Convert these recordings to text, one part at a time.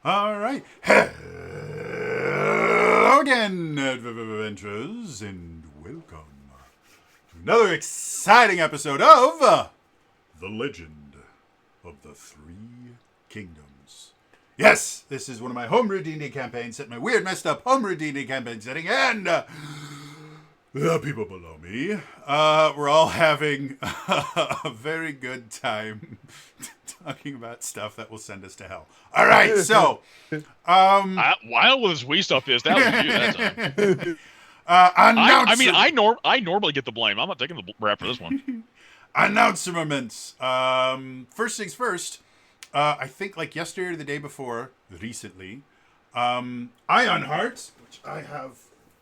All right. Hello again, adventurers, and welcome to another exciting episode of The Legend of the Three Kingdoms. Yes, this is one of my homebrew D&D campaigns set in my weird, messed up homebrew D&D campaign setting, and the people below me, we're all having a very good time talking about stuff that will send us to hell. All right, so Wild with his Wii stuff is that was you that time. announcer I normally get the blame. I'm not taking the rap for this one. announcements. First things first. I think like yesterday or the day before, recently, Ironheart, which I have.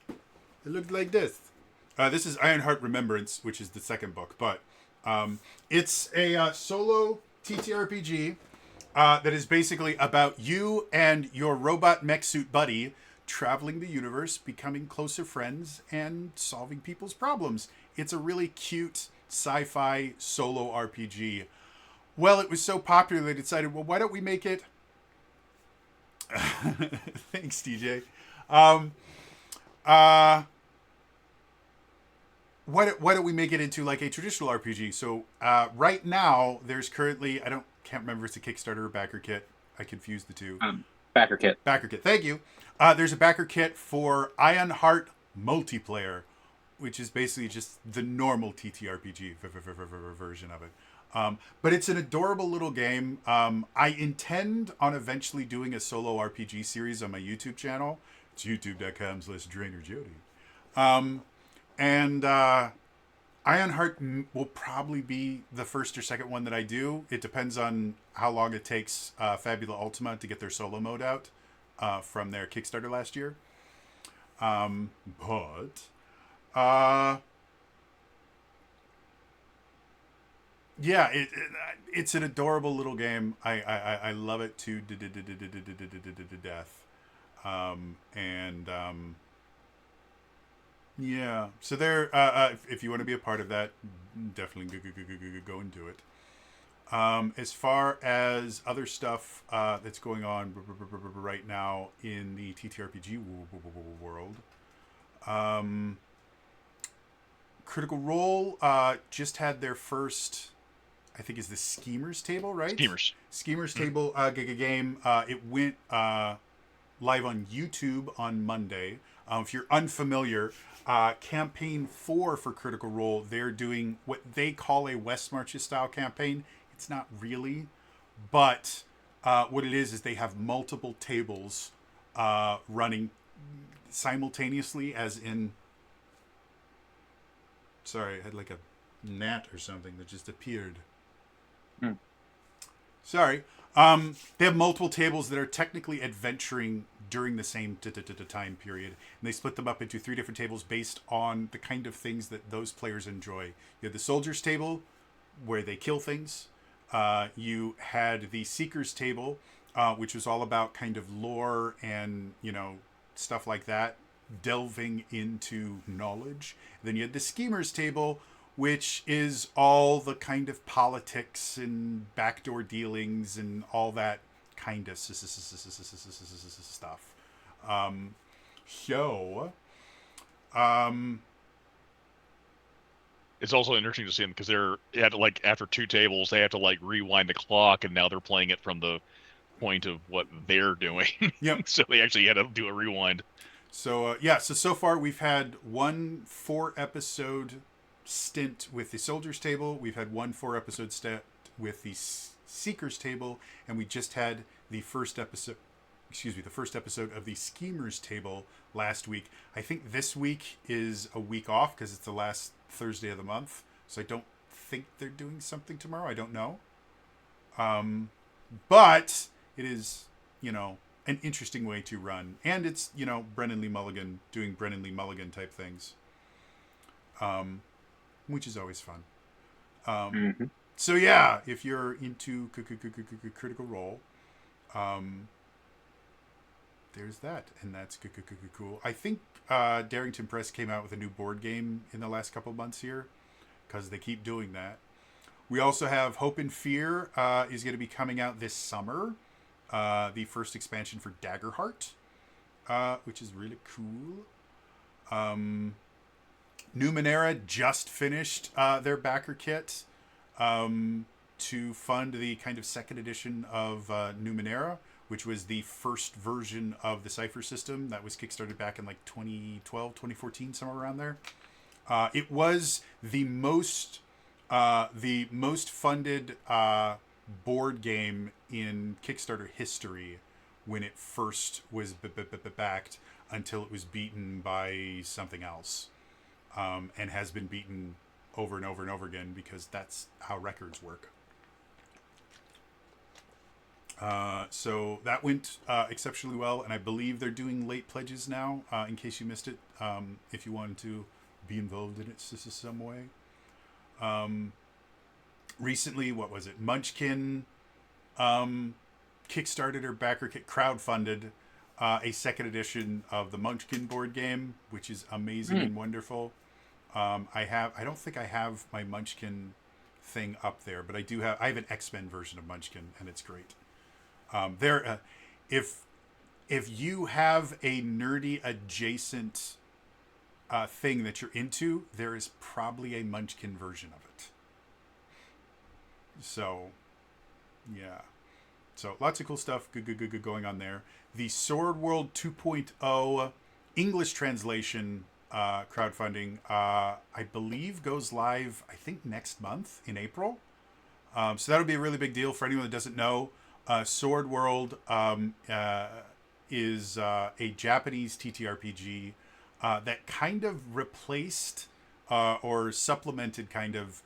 It looked like this. This is Ironheart Remembrance, which is the second book, but it's a solo TTRPG that is basically about you and your robot mech suit buddy traveling the universe, becoming closer friends, and solving people's problems. It's a really cute sci-fi solo RPG. Well, it was so popular they decided, well, why don't we make it... Thanks, DJ. Why don't we make it into like a traditional RPG? So right now, there's currently can't remember if it's a Kickstarter or backer kit. I confused the two. Backer kit. Backer kit. Thank you. There's a backer kit for Ironheart Multiplayer, which is basically just the normal TTRPG version of it. But it's an adorable little game. I intend on eventually doing a solo RPG series on my YouTube channel. It's youtube.com/DrainerJody. And Ironheart will probably be the first or second one that I do. It depends on how long it takes Fabula Ultima to get their solo mode out from their Kickstarter last year. Yeah, it's an adorable little game. I love it to death. Yeah, so there. If you want to be a part of that, definitely go and do it. As far as other stuff that's going on right now in the TTRPG world, Critical Role just had their first, I think, is the Schemers table, right? Schemers table game. It went live on YouTube on Monday. If you're unfamiliar, campaign 4 for Critical Role, they're doing what they call a West Marches style campaign. It's not really, but what it is they have multiple tables running simultaneously, as in... Sorry, I had like a gnat or something that just appeared. Sorry. They have multiple tables that are technically adventuring during the same time period. And they split them up into 3 different tables based on the kind of things that those players enjoy. You had the Soldiers table, where they kill things. You had the Seekers table, which was all about kind of lore and, stuff like that, delving into knowledge. Then you had the Schemers table, which is all the kind of politics and backdoor dealings and all that kind of stuff. It's also interesting to see them because they had to, like, after 2 tables, they have to like rewind the clock, and now they're playing it from the point of what they're doing. Yep. So they actually had to do a rewind. So so far we've had 1 4-episode stint with the Soldiers table. We've had 1 4-episode stint with the Seekers table, and we just had the first episode of the Schemers table last week. I think this week is a week off because it's the last Thursday of the month, so I don't think they're doing something tomorrow. I don't know. But it is, an interesting way to run, and it's, Brennan Lee Mulligan doing Brennan Lee Mulligan type things, which is always fun. So yeah, if you're into Critical Role, there's that, and that's cool. I think Darrington Press came out with a new board game in the last couple of months here, because they keep doing that. We also have Hope and Fear is going to be coming out this summer. the first expansion for Daggerheart, which is really cool. Numenera just finished their backer kit to fund the kind of second edition of Numenera, which was the first version of the Cypher system that was kickstarted back in like 2012, 2014, somewhere around there. It was the most funded board game in Kickstarter history when it first was backed, until it was beaten by something else, and has been beaten over and over and over again, because that's how records work. So that went exceptionally well, and I believe they're doing late pledges now, in case you missed it, if you wanted to be involved in it some way. Recently, what was it? Munchkin kickstarted or backer kit crowdfunded a second edition of the Munchkin board game, which is amazing and wonderful. I don't think I have my Munchkin thing up there, but I have an X-Men version of Munchkin, and it's great. If you have a nerdy adjacent thing that you're into, there is probably a Munchkin version of it. So, yeah. So lots of cool stuff, good going on there. The Sword World 2.0 English translation crowdfunding, I believe, goes live, I think, next month in April. So that'll be a really big deal for anyone that doesn't know. Sword World is a Japanese TTRPG that kind of replaced or supplemented kind of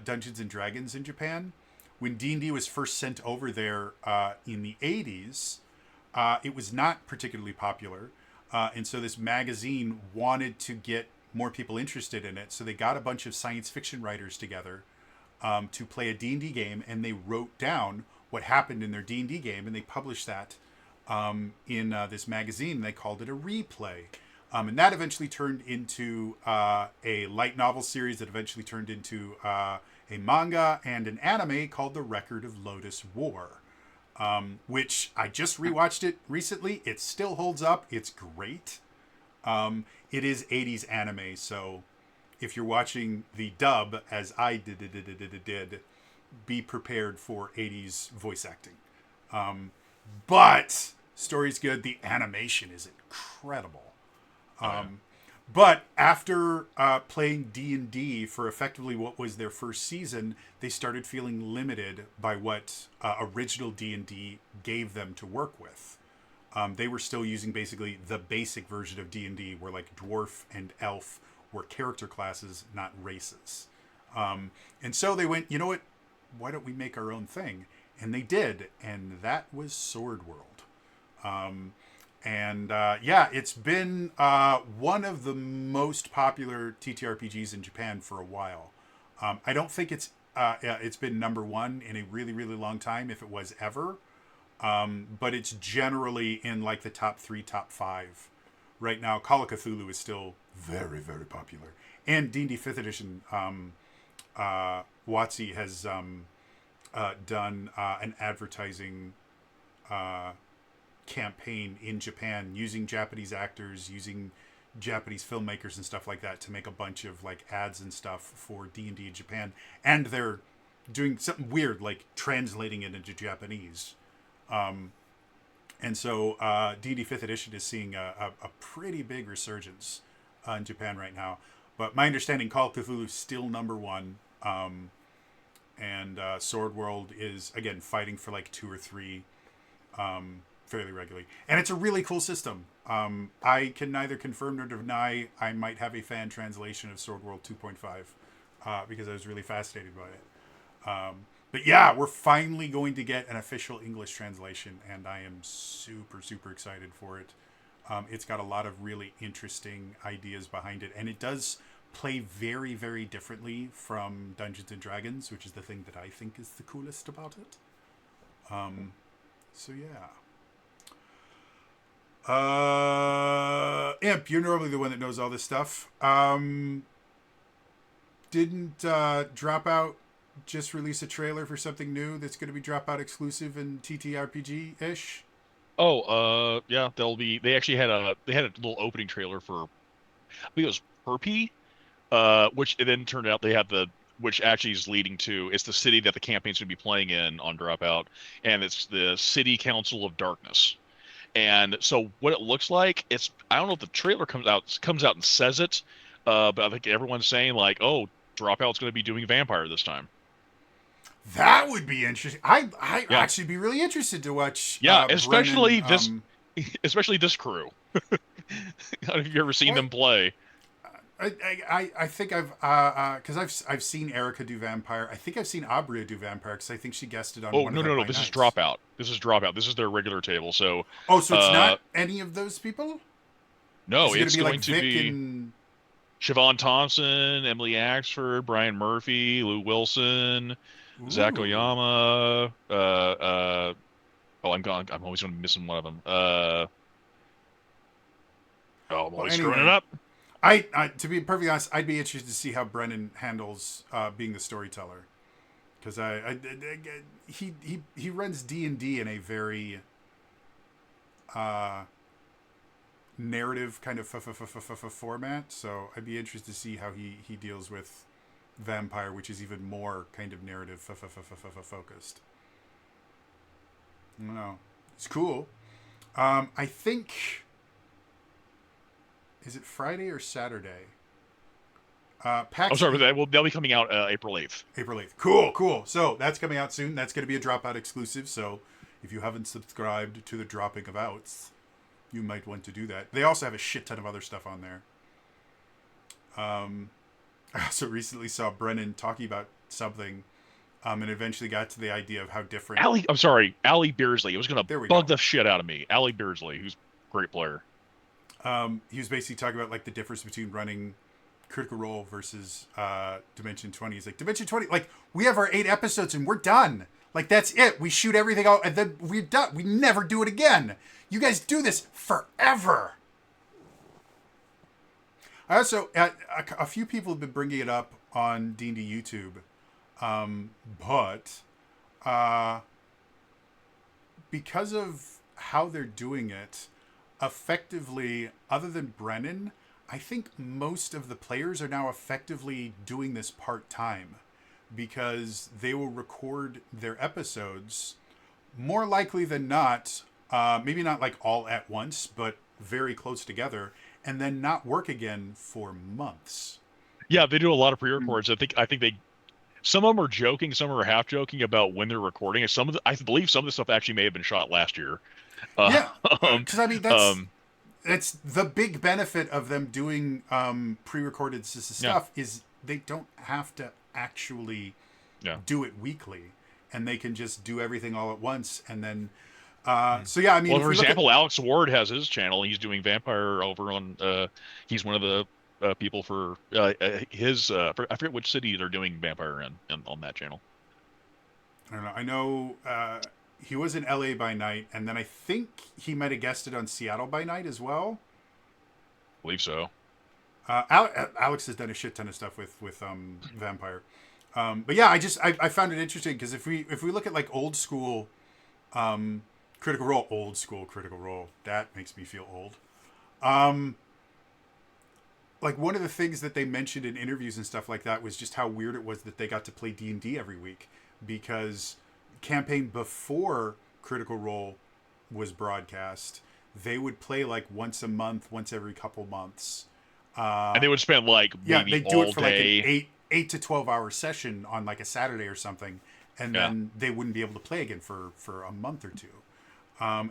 Dungeons and Dragons in Japan. When D&D was first sent over there in the 80s, it was not particularly popular. And so this magazine wanted to get more people interested in it. So they got a bunch of science fiction writers together to play a D&D game, and they wrote down what happened in their D&D game, and they published that in this magazine. They called it a replay. And that eventually turned into a light novel series that eventually turned into a manga and an anime called The Record of Lotus War, which I just rewatched it recently. It still holds up. It's great. It is 80s anime, so if you're watching the dub, as I did, be prepared for 80s voice acting. But story's good. The animation is incredible. But after playing D&D for effectively what was their first season, they started feeling limited by what original D&D gave them to work with. They were still using basically the basic version of D&D, where like dwarf and elf were character classes, not races. And so they went, you know what? Why don't we make our own thing? And they did, and that was Sword World. It's been one of the most popular TTRPGs in Japan for a while. I don't think it's been number one in a really, really long time, if it was ever. But it's generally in like the top 3, top 5. Right now, Call of Cthulhu is still very, very popular. And D&D 5th edition, WotC has done an advertising campaign in Japan using Japanese actors, using Japanese filmmakers and stuff like that to make a bunch of like ads and stuff for D&D in Japan. And they're doing something weird, like translating it into Japanese. And so D&D 5th edition is seeing a pretty big resurgence in Japan right now. But my understanding, Call of Cthulhu is still number one. And Sword World is, again, fighting for like 2 or 3 fairly regularly. And it's a really cool system. I can neither confirm nor deny I might have a fan translation of Sword World 2.5 because I was really fascinated by it. But yeah, we're finally going to get an official English translation, and I am super, super excited for it. It's got a lot of really interesting ideas behind it, and it does play very, very differently from Dungeons and Dragons, which is the thing that I think is the coolest about it. So yeah. Imp, you're normally the one that knows all this stuff. Didn't drop out just release a trailer for something new that's going to be Dropout exclusive and TTRPG ish? Yeah, they actually had a little opening trailer for, I think it was Perpy, which it then turned out they have which actually is leading to, it's the city that the campaign's going to be playing in on Dropout, and it's the City Council of Darkness. And so what it looks like, I don't know if the trailer comes out and says it, but I think everyone's saying like, oh, Dropout's going to be doing vampire this time. That would be interesting. I Yeah, actually be really interested to watch yeah, Brennan. especially this crew. Have you ever seen Well, them play? I think because I've seen Erica do vampire. I think I've seen Abria do vampire because I think she guested on Oh, one of no, the no, no. by This is nights. Dropout. This is Dropout. This is their regular table. So, Oh, so it's uh, not any of those people? no, Is it going to it's be like going to Vic be and? Siobhan Thompson, Emily Axford, Brian Murphy, Lou Wilson, Zach Ooh. Oyama. Oh, I'm gone. I'm always going to be missing one of them. Oh, I'm Well, always screwing it anyway, up. I to be perfectly honest, I'd be interested to see how Brennan handles being the storyteller because he runs D&D in a very uh, narrative kind of format. So I'd be interested to see how he deals with vampire, which is even more kind of narrative focused. I don't know. It's cool. I think is it Friday or Saturday? I'm PAX sorry, but 8, they'll be coming out April 8th. April 8th. Cool, cool. So that's coming out soon. That's going to be a Dropout exclusive. So if you haven't subscribed to the Dropping of Outs, you might want to do that. They also have a shit ton of other stuff on there. I also recently saw Brennan talking about something and eventually got to the idea of how different. I'm sorry, Allie Beardsley. It was going to There we bug go. the shit out of me. Allie Beardsley, who's a great player. He was basically talking about like the difference between running Critical Role versus Dimension 20. He's like, Dimension 20, like, we have our 8 episodes and we're done. Like, that's it. We shoot everything out and then we're done. We never do it again. You guys do this forever. I also, a few people have been bringing it up on D&D YouTube, but uh, because of how they're doing it, effectively, other than Brennan, I think most of the players are now effectively doing this part time because they will record their episodes more likely than not, maybe not like all at once, but very close together, and then not work again for months. Yeah, they do a lot of pre-records. I think some of them are joking, some are half joking about when they're recording. And I believe some of the stuff actually may have been shot last year. Uh, Yeah, um, because I mean um, that's the big benefit of them doing pre-recorded yeah, stuff is they don't have to actually yeah. do it weekly, and they can just do everything all at once, and then. Mm. So yeah, I mean, Well, if for we look at example, Alex Ward has his channel. He's doing Vampire over on. He's one of the people for his. I forget which city they're doing Vampire in on that channel. I don't know. I know he was in LA by night, and then I think he might have guested on Seattle by night as well. I believe so. Alex has done a shit ton of stuff with Vampire, but yeah, I found it interesting because if we look at like um, old school Critical Role, that makes me feel old. Um, like one of the things that they mentioned in interviews and stuff like that was just how weird it was that they got to play D&D every week because campaign before Critical Role was broadcast, they would play like once a month, once every couple months. And Uh, they would spend like yeah, maybe they do it all for like an day. eight to 12 hour session on like a Saturday or something, and Yeah. then they wouldn't be able to play again for a month or two.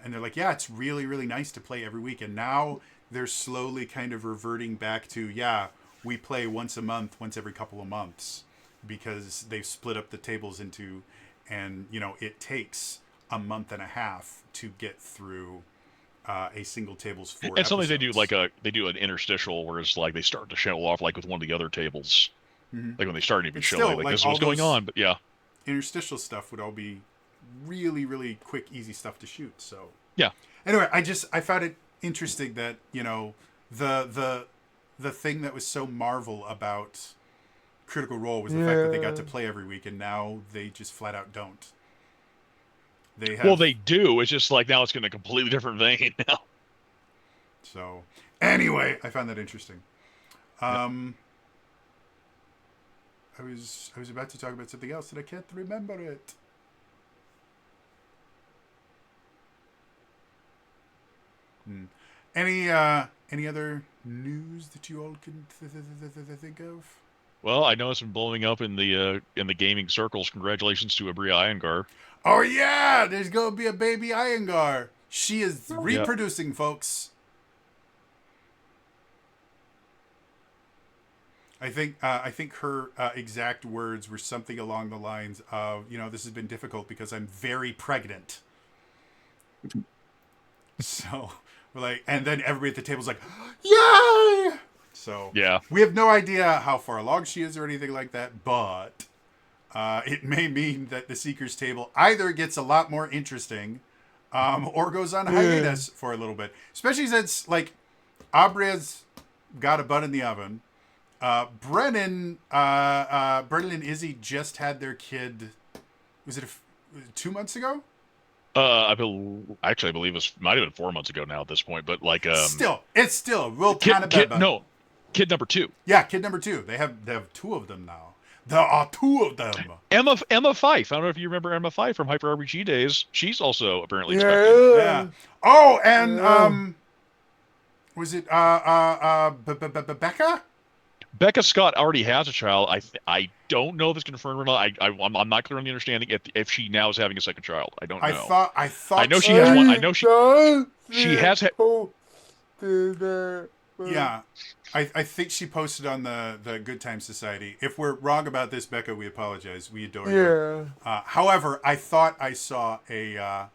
And they're like, yeah, it's really really nice to play every week, and now they're slowly kind of reverting back to yeah, we play once a month, once every couple of months, because they've split up the tables into, and it takes a month and a half to get through a single table's 4 episodes. They do an interstitial, whereas like they start to show off like with one of the other tables, Mm-hmm. like when they start even But showing still, like like this is all what's going those on. But yeah, interstitial stuff would all be really really quick easy stuff to shoot. So yeah. anyway, I found it interesting that the thing that was so marvel about Critical Role was the fact that they got to play every week, and now they just flat out don't. They Well, have they do. It's just like now it's in a completely different vein now. so. Anyway, I found that interesting. Yep. I was about to talk about something else and I can't remember it. Hmm. Any other news that you all can think of? Well, I know it's been blowing up in the gaming circles. Congratulations to Abria Iyengar. Oh yeah, there's gonna be a baby Iyengar. She is Yeah. reproducing, folks. I think her exact words were something along the lines of, this has been difficult because I'm very pregnant. So we're like, and then everybody at the table's like, yay! So Yeah. we have no idea how far along she is or anything like that, but it may mean that the Seekers table either gets a lot more interesting or goes on hiatus for a little bit. Especially since, like, Abria's got a bun in the oven. Brennan and Izzy just had their kid. Was it 2 months ago? I believe it might have been 4 months ago now at this point, but like It's still a real tiny kid beba. no, kid number two. Yeah, kid number two. They have two of them now. There are two of them. Emma Fife. I don't know if you remember Emma Fife from Hyper RPG days. She's also apparently expecting. Yeah. Oh, and was it Becca? Becca Scott already has a child. I don't know if it's confirmed or not. I'm not clear on the understanding if she now is having a second child. I don't I know. thought I know she she has had one. I know she has had. Yeah. I think she posted on the Good Time Society. If we're wrong about this, Becca, we apologize. We adore you. However, I thought I saw a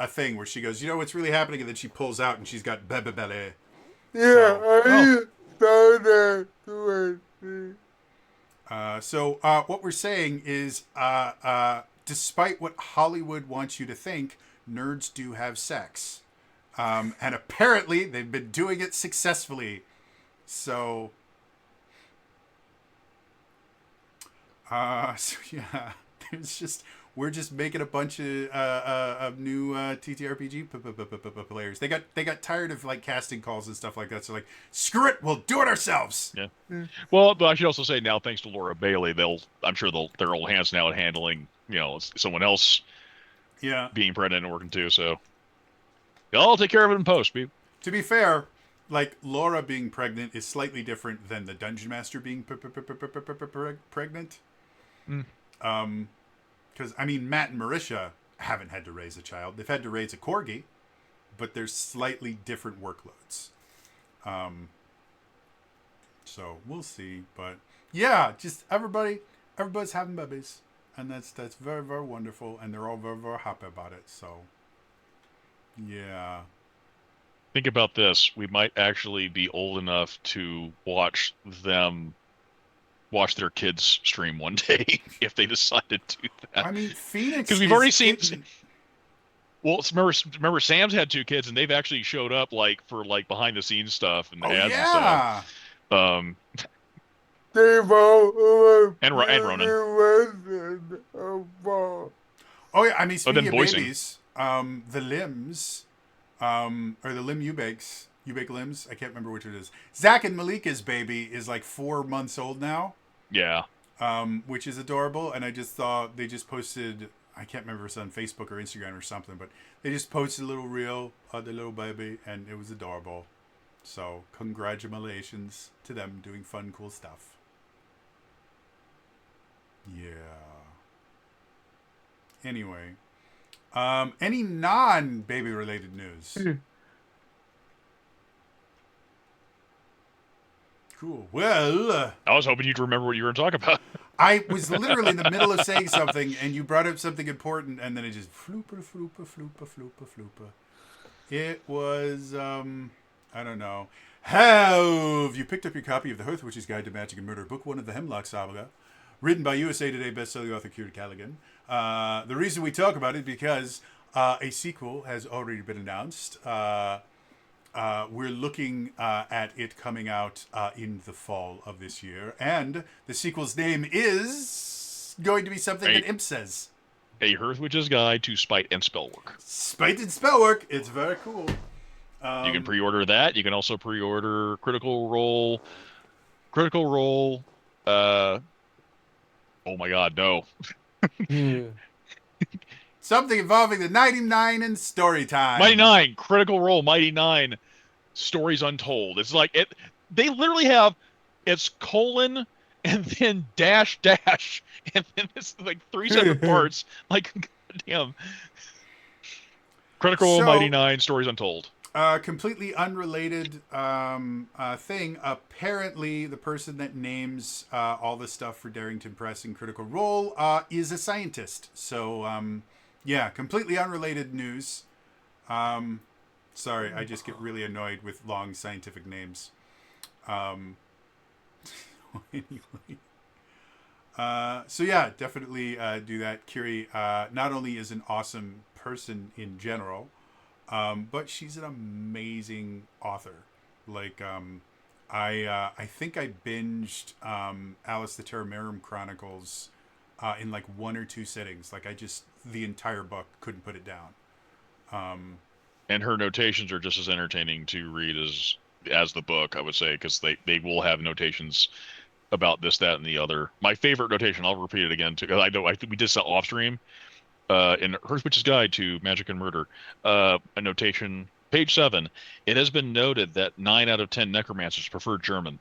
thing where she goes, you know what's really happening, and then she pulls out and she's got bebe bele. So what we're saying is, despite what Hollywood wants you to think, nerds do have sex. And apparently they've been doing it successfully. So, so yeah, we're just making a bunch of new TTRPG players. They got tired of like casting calls and stuff like that. So like, screw it, we'll do it ourselves. Yeah. Well, but I should also say now, thanks to Laura Bailey, I'm sure they're all hands now at handling someone else Yeah. being pregnant and working too. So I'll take care of it in post, people. To be fair, like Laura being pregnant is slightly different than the Dungeon Master being pregnant. Because I mean, Matt and Marisha haven't had to raise a child; they've had to raise a corgi, but there's slightly different workloads. So we'll see, but yeah, just everybody's having babies, and that's very, very wonderful, and they're all very, very happy about it. So yeah. Think about this. We might actually be old enough to watch their kids stream one day if they decide to do that. I mean, Phoenix, because we've already seen. Well, remember, Sam's had two kids, and they've actually showed up for behind the scenes stuff and ads and stuff. And Ronan. Oh yeah, I mean, speaking of voicing. babies, the limbs, or the limb Ubake limbs. I can't remember which it is. Zach and Malika's baby is like 4 months old now. Yeah. Which is adorable, and I just thought they just posted. I can't remember if it's on Facebook or Instagram or something, but they just posted a little reel of the little baby, and it was adorable. So congratulations to them doing fun, cool stuff. Yeah. Anyway, any non-baby related news? Cool. Well, I was hoping you'd remember what you were talking about. I was literally in the middle of saying something, and you brought up something important, and then it just floopa. It was, I don't know. Have you picked up your copy of The Hearth Witch's Guide to Magic and Murder, Book 1 of the Hemlock Saga, written by USA Today bestselling author Kieran Callaghan? The reason we talk about it is because a sequel has already been announced. we're looking at it coming out in the fall of this year. And the sequel's name is going to be something that Imp says. A Hearthwitch's Guide to Spite and Spellwork. Spite and Spellwork. It's very cool. You can pre-order that. You can also pre-order Critical Role. Critical Role. Oh my God, no. Something involving the 99 and story time. Mighty Nine. Critical Role. Mighty Nine. Stories Untold. It's like it. They literally have it's colon and then dash dash and then it's like 3 separate parts. Like, goddamn. Critical Role, Mighty Nine. Stories Untold. Completely unrelated thing. Apparently, the person that names all the stuff for Darrington Press and Critical Role is a scientist. So, yeah, completely unrelated news. Sorry, I just get really annoyed with long scientific names. Anyway. So yeah, definitely do that. Kiri not only is an awesome person in general, but she's an amazing author. Like, I think I binged Alice the Terramarum Chronicles in like 1 or 2 sittings. Like, the entire book, couldn't put it down. And her notations are just as entertaining to read as the book, I would say, because they will have notations about this, that, and the other. My favorite notation, I'll repeat it again, too, because I think we did this off stream. In Hearthwitch's Guide to Magic and Murder, a notation, page 7. It has been noted that 9 out of 10 necromancers prefer German.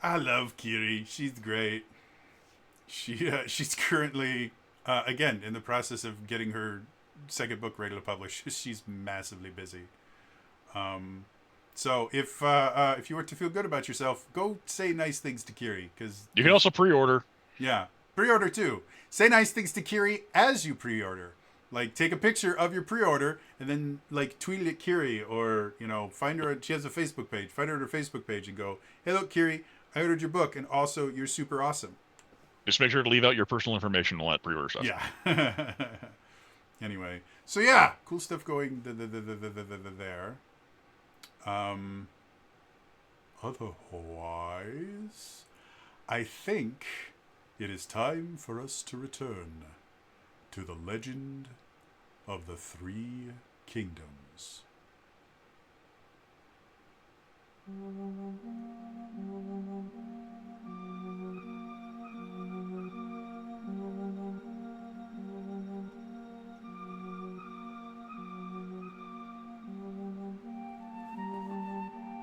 I love Kiri. She's great. She's currently again in the process of getting her second book ready to publish. She's massively busy. So if you were to feel good about yourself, go say nice things to Kiri, because you can also pre-order. Yeah, pre-order too. Say nice things to Kiri as you pre-order. Like, take a picture of your pre-order and then like tweet it at Kiri, or find her. She has a Facebook page. Find her at her Facebook page and go, "Hey, look, Kiri, I ordered your book, and also you're super awesome." Just make sure to leave out your personal information on that pre-order stuff. Yeah. Anyway, so yeah, cool stuff going there. Otherwise, I think it is time for us to return to the legend of the 3 kingdoms.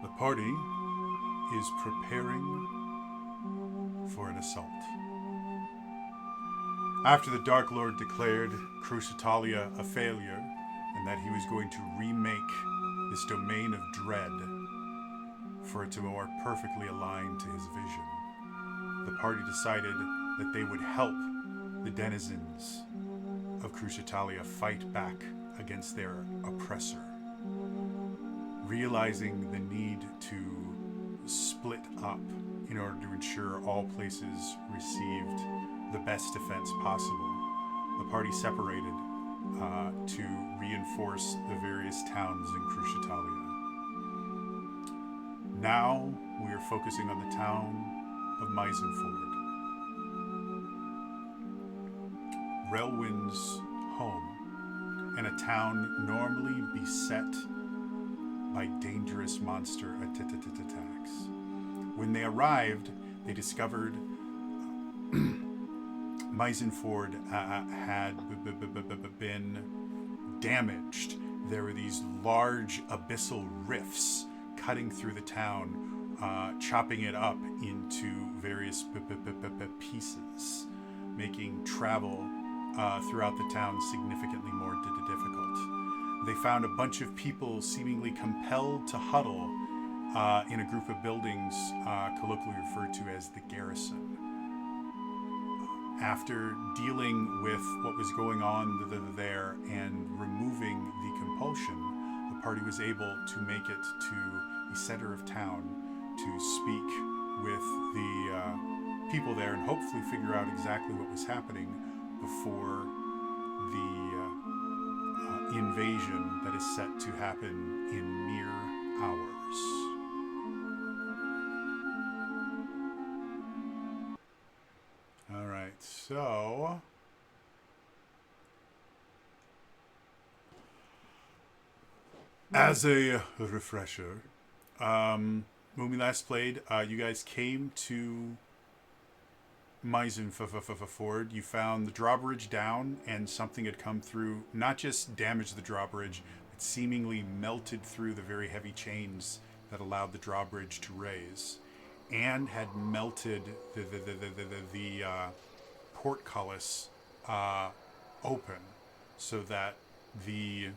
The party is preparing for an assault. After the Dark Lord declared Crucitalia a failure, and that he was going to remake this domain of dread for it to more perfectly align to his vision, the party decided that they would help the denizens of Crucitalia fight back against their oppressor, realizing the need to split up in order to ensure all places received the best defense possible. The party separated to reinforce the various towns in Crucitalia. Now we are focusing on the town of Meisenford, Relwyn's home, and a town normally beset by dangerous monster attacks. When they arrived, they discovered Meisenford had been damaged. There were these large abyssal rifts cutting through the town, chopping it up into various pieces, making travel throughout the town significantly more difficult. They found a bunch of people seemingly compelled to huddle in a group of buildings colloquially referred to as the garrison. After dealing with what was going on there and removing the compulsion, the party was able to make it to the center of town to speak with the people there and hopefully figure out exactly what was happening before the invasion that is set to happen in mere hours. All right, so as a refresher, when we last played, you guys came to Meisenford. You found the drawbridge down, and something had come through, not just damaged the drawbridge, but seemingly melted through the very heavy chains that allowed the drawbridge to raise, and had melted the portcullis open, so that the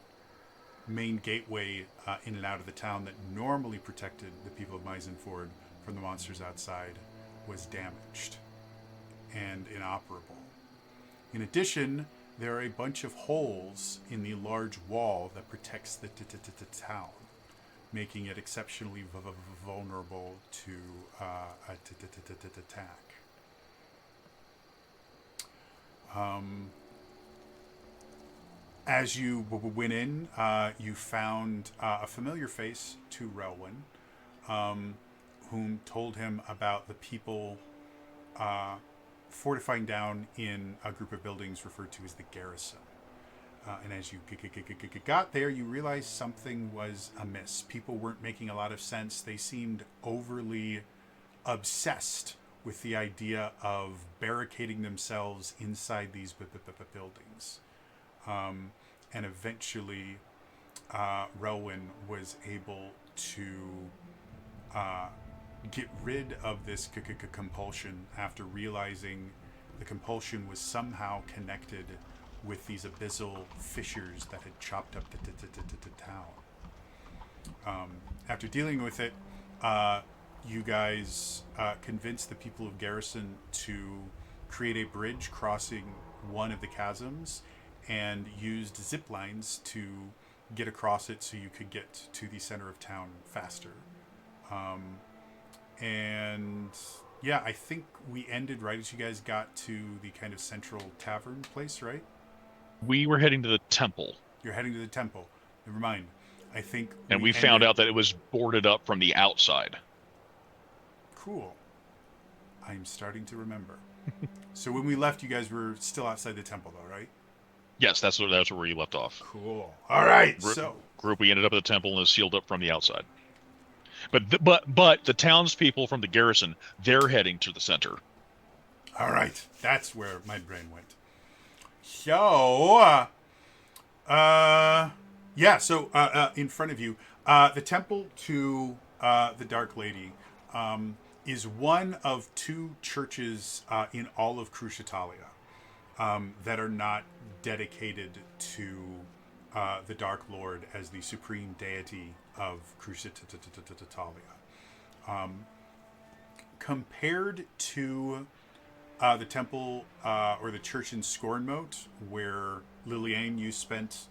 main gateway in and out of the town that normally protected the people of Meisenford from the monsters outside was damaged and inoperable. In addition, there are a bunch of holes in the large wall that protects the town, making it exceptionally vulnerable to attack. As you went in, you found a familiar face to Relwyn, whom told him about the people fortifying down in a group of buildings referred to as the garrison. And as you got there, you realized something was amiss. People weren't making a lot of sense. They seemed overly obsessed with the idea of barricading themselves inside these buildings. And eventually, Relwyn was able to get rid of this compulsion after realizing the compulsion was somehow connected with these abyssal fissures that had chopped up the town. After dealing with it, you guys convinced the people of Garrison to create a bridge crossing one of the chasms and used zip lines to get across it so you could get to the center of town faster. And yeah, I think we ended right as you guys got to the kind of central tavern place, right? We were heading to the temple, You're heading to the temple. Never mind. I think and we we found ended... out that it was boarded up from the outside. Cool. I'm starting to remember. So when we left, you guys were still outside the temple, though, right? Yes, that's where we left off. Cool. All right. Group, So group we ended up at the temple and it was sealed up from the outside. But the townspeople from the garrison, they're heading to the center. all right. That's where my brain went. So, yeah. So, in front of you, the temple to the Dark Lady is one of two churches in all of Cruciatalia that are not dedicated to the Dark Lord as the supreme deity of Cruciatalia. Compared to the temple or the church in Scornmote, where Liliane, you spent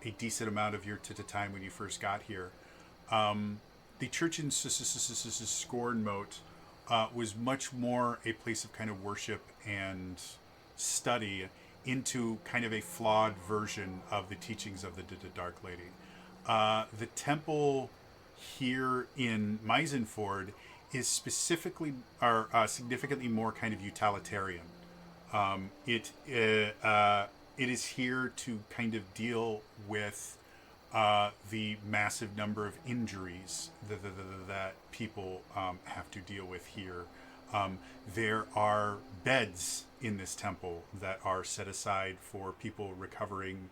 a decent amount of your time when you first got here. The church in Scornmote was much more a place of kind of worship and study into kind of a flawed version of the teachings of the Dark Lady. The temple here in Meisenford is specifically or significantly more kind of utilitarian. It is here to kind of deal with the massive number of injuries that people have to deal with here. There are beds in this temple that are set aside for people recovering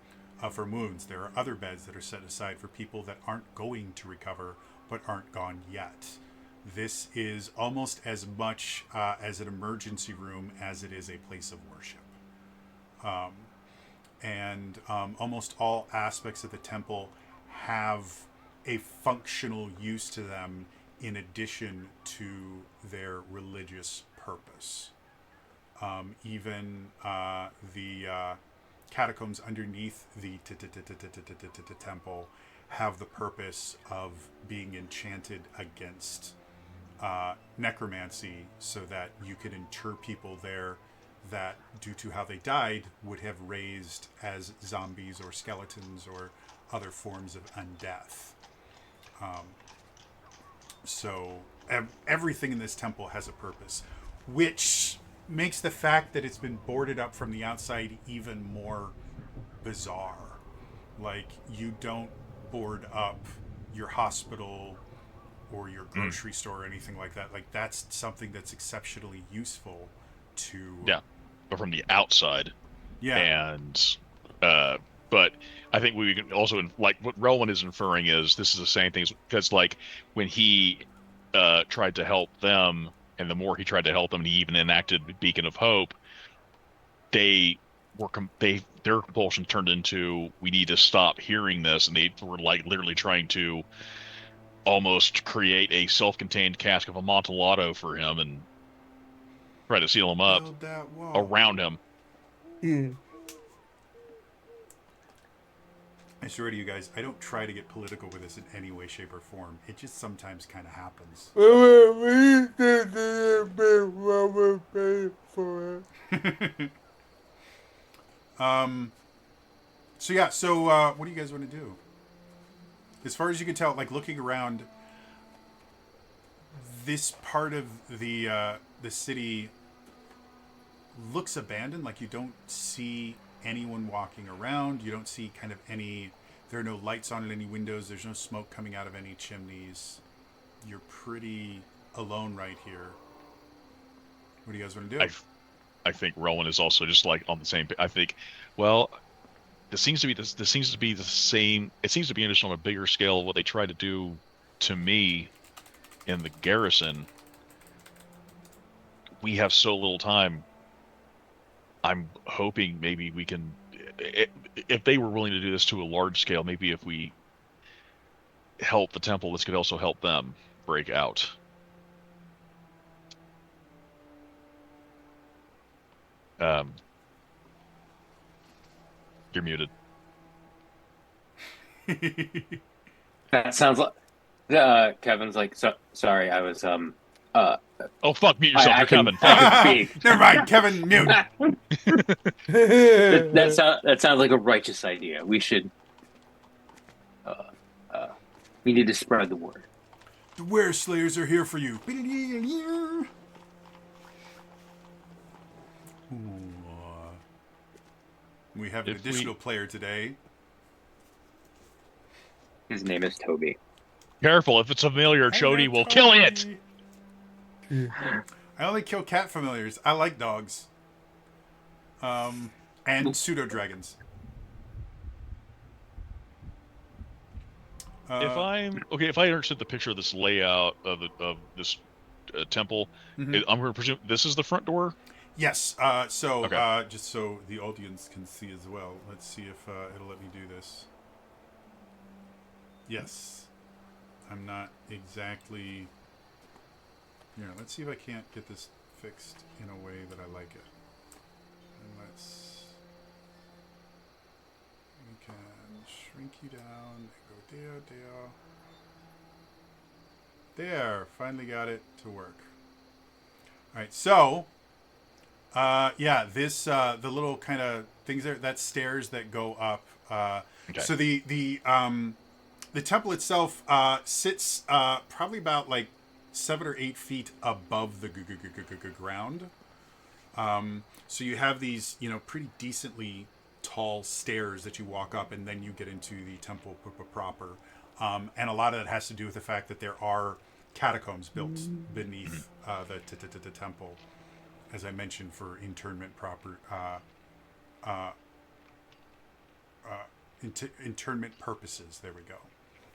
from wounds. There are other beds that are set aside for people that aren't going to recover but aren't gone yet. This is almost as much as an emergency room as it is a place of worship. And almost all aspects of the temple have a functional use to them in addition to their religious purpose. Even the catacombs underneath the temple have the purpose of being enchanted against necromancy so that you can inter people there that, due to how they died, would have raised as zombies or skeletons or other forms of undeath. So everything in this temple has a purpose, which makes the fact that it's been boarded up from the outside even more bizarre. Like, you don't board up your hospital or your Mm. grocery store or anything like that. Like, that's something that's exceptionally useful to. Yeah, but from the outside. Yeah. And uh but I think we can also like what Rowan is inferring is this is the same thing because like when he tried to help them, and the more he tried to help them, and he even enacted Beacon of Hope, they their compulsion turned into, we need to stop hearing this, and they were like literally trying to almost create a self-contained cask of Amontillado for him and try to seal him up Build that wall. around him. Yeah. I swear to you guys, I don't try to get political with this in any way, shape, or form. It just sometimes kind of happens. So yeah, so what do you guys want to do? As far as you can tell, like looking around, this part of the city looks abandoned. Like, you don't see anyone walking around. You don't see kind of any. There are no lights on in any windows. There's no smoke coming out of any chimneys. You're pretty alone right here. What do you guys want to do? I think Rowan is also just like on the same. I think, well, this seems to be the same. It seems to be just on a bigger scale of what they tried to do to me in the garrison. We have so little time. I'm hoping maybe we can, if they were willing to do this to a large scale, maybe if we help the temple, this could also help them break out. Um, you're muted. That sounds like Kevin's like, so sorry, I was Oh fuck! Mute yourself. I You're can Kevin. I Fuck. can speak. Never mind, Kevin. Mute. That sounds like a righteous idea. We should uh, uh we need to spread the word. The Were Slayers are here for you. We have an If additional player today. His name is Toby. Careful, if it's familiar, Hello, Chody will kill it. Toby. I only kill cat familiars. I like dogs. And pseudo dragons. If I understood the picture of this layout of this temple, Mhm. I'm going to presume this is the front door. Yes. Okay. Just so the audience can see as well, let's see if it'll let me do this. Yes. I'm not exactly. Here, let's see if I can't get this fixed in a way that I like it. And we can shrink you down. Go there. Finally got it to work. All right, so yeah, this the little kind of things there, that's stairs that go up. Okay. So the temple itself sits probably about like 7 or 8 feet above the ground. So you have these, pretty decently tall stairs that you walk up, and then you get into the temple proper. And a lot of that has to do with the fact that there are catacombs built beneath the temple, as I mentioned, for internment internment purposes. There we go,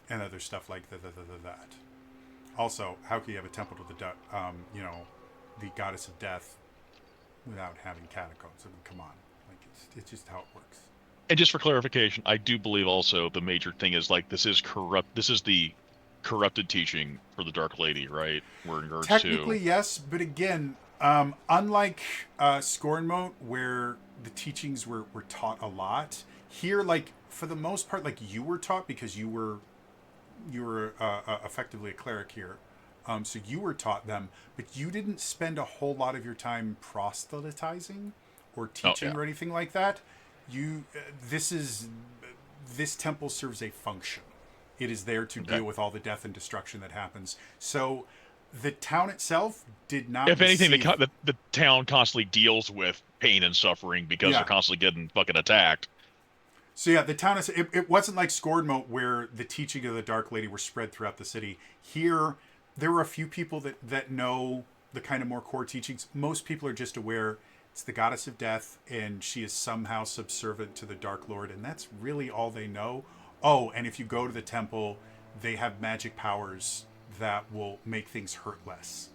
and other stuff like that. Also, how can you have a temple to the goddess of death without having catacombs? I mean, come on, like it's just how it works. And just for clarification, I do believe also the major thing is like this is corrupt. This is the corrupted teaching for the Dark Lady, right? We're in regards Technically, to. yes, but again, unlike Scornmote, where the teachings were taught a lot, here, like for the most part, like you were taught because you were effectively a cleric here, so you were taught them, but you didn't spend a whole lot of your time proselytizing. or Oh teaching yeah. or anything like that. You this is this temple serves a function. It is there to Okay. deal with all the death and destruction that happens. So the town itself did not If anything, receive. the town constantly deals with pain and suffering because they're Yeah. constantly getting fucking attacked. So yeah, the town is. It wasn't like Scordmote where the teaching of the Dark Lady were spread throughout the city. Here, there were a few people that know the kind of more core teachings. Most people are just aware it's the goddess of death, and she is somehow subservient to the Dark Lord, and that's really all they know. Oh, and if you go to the temple, they have magic powers that will make things hurt less.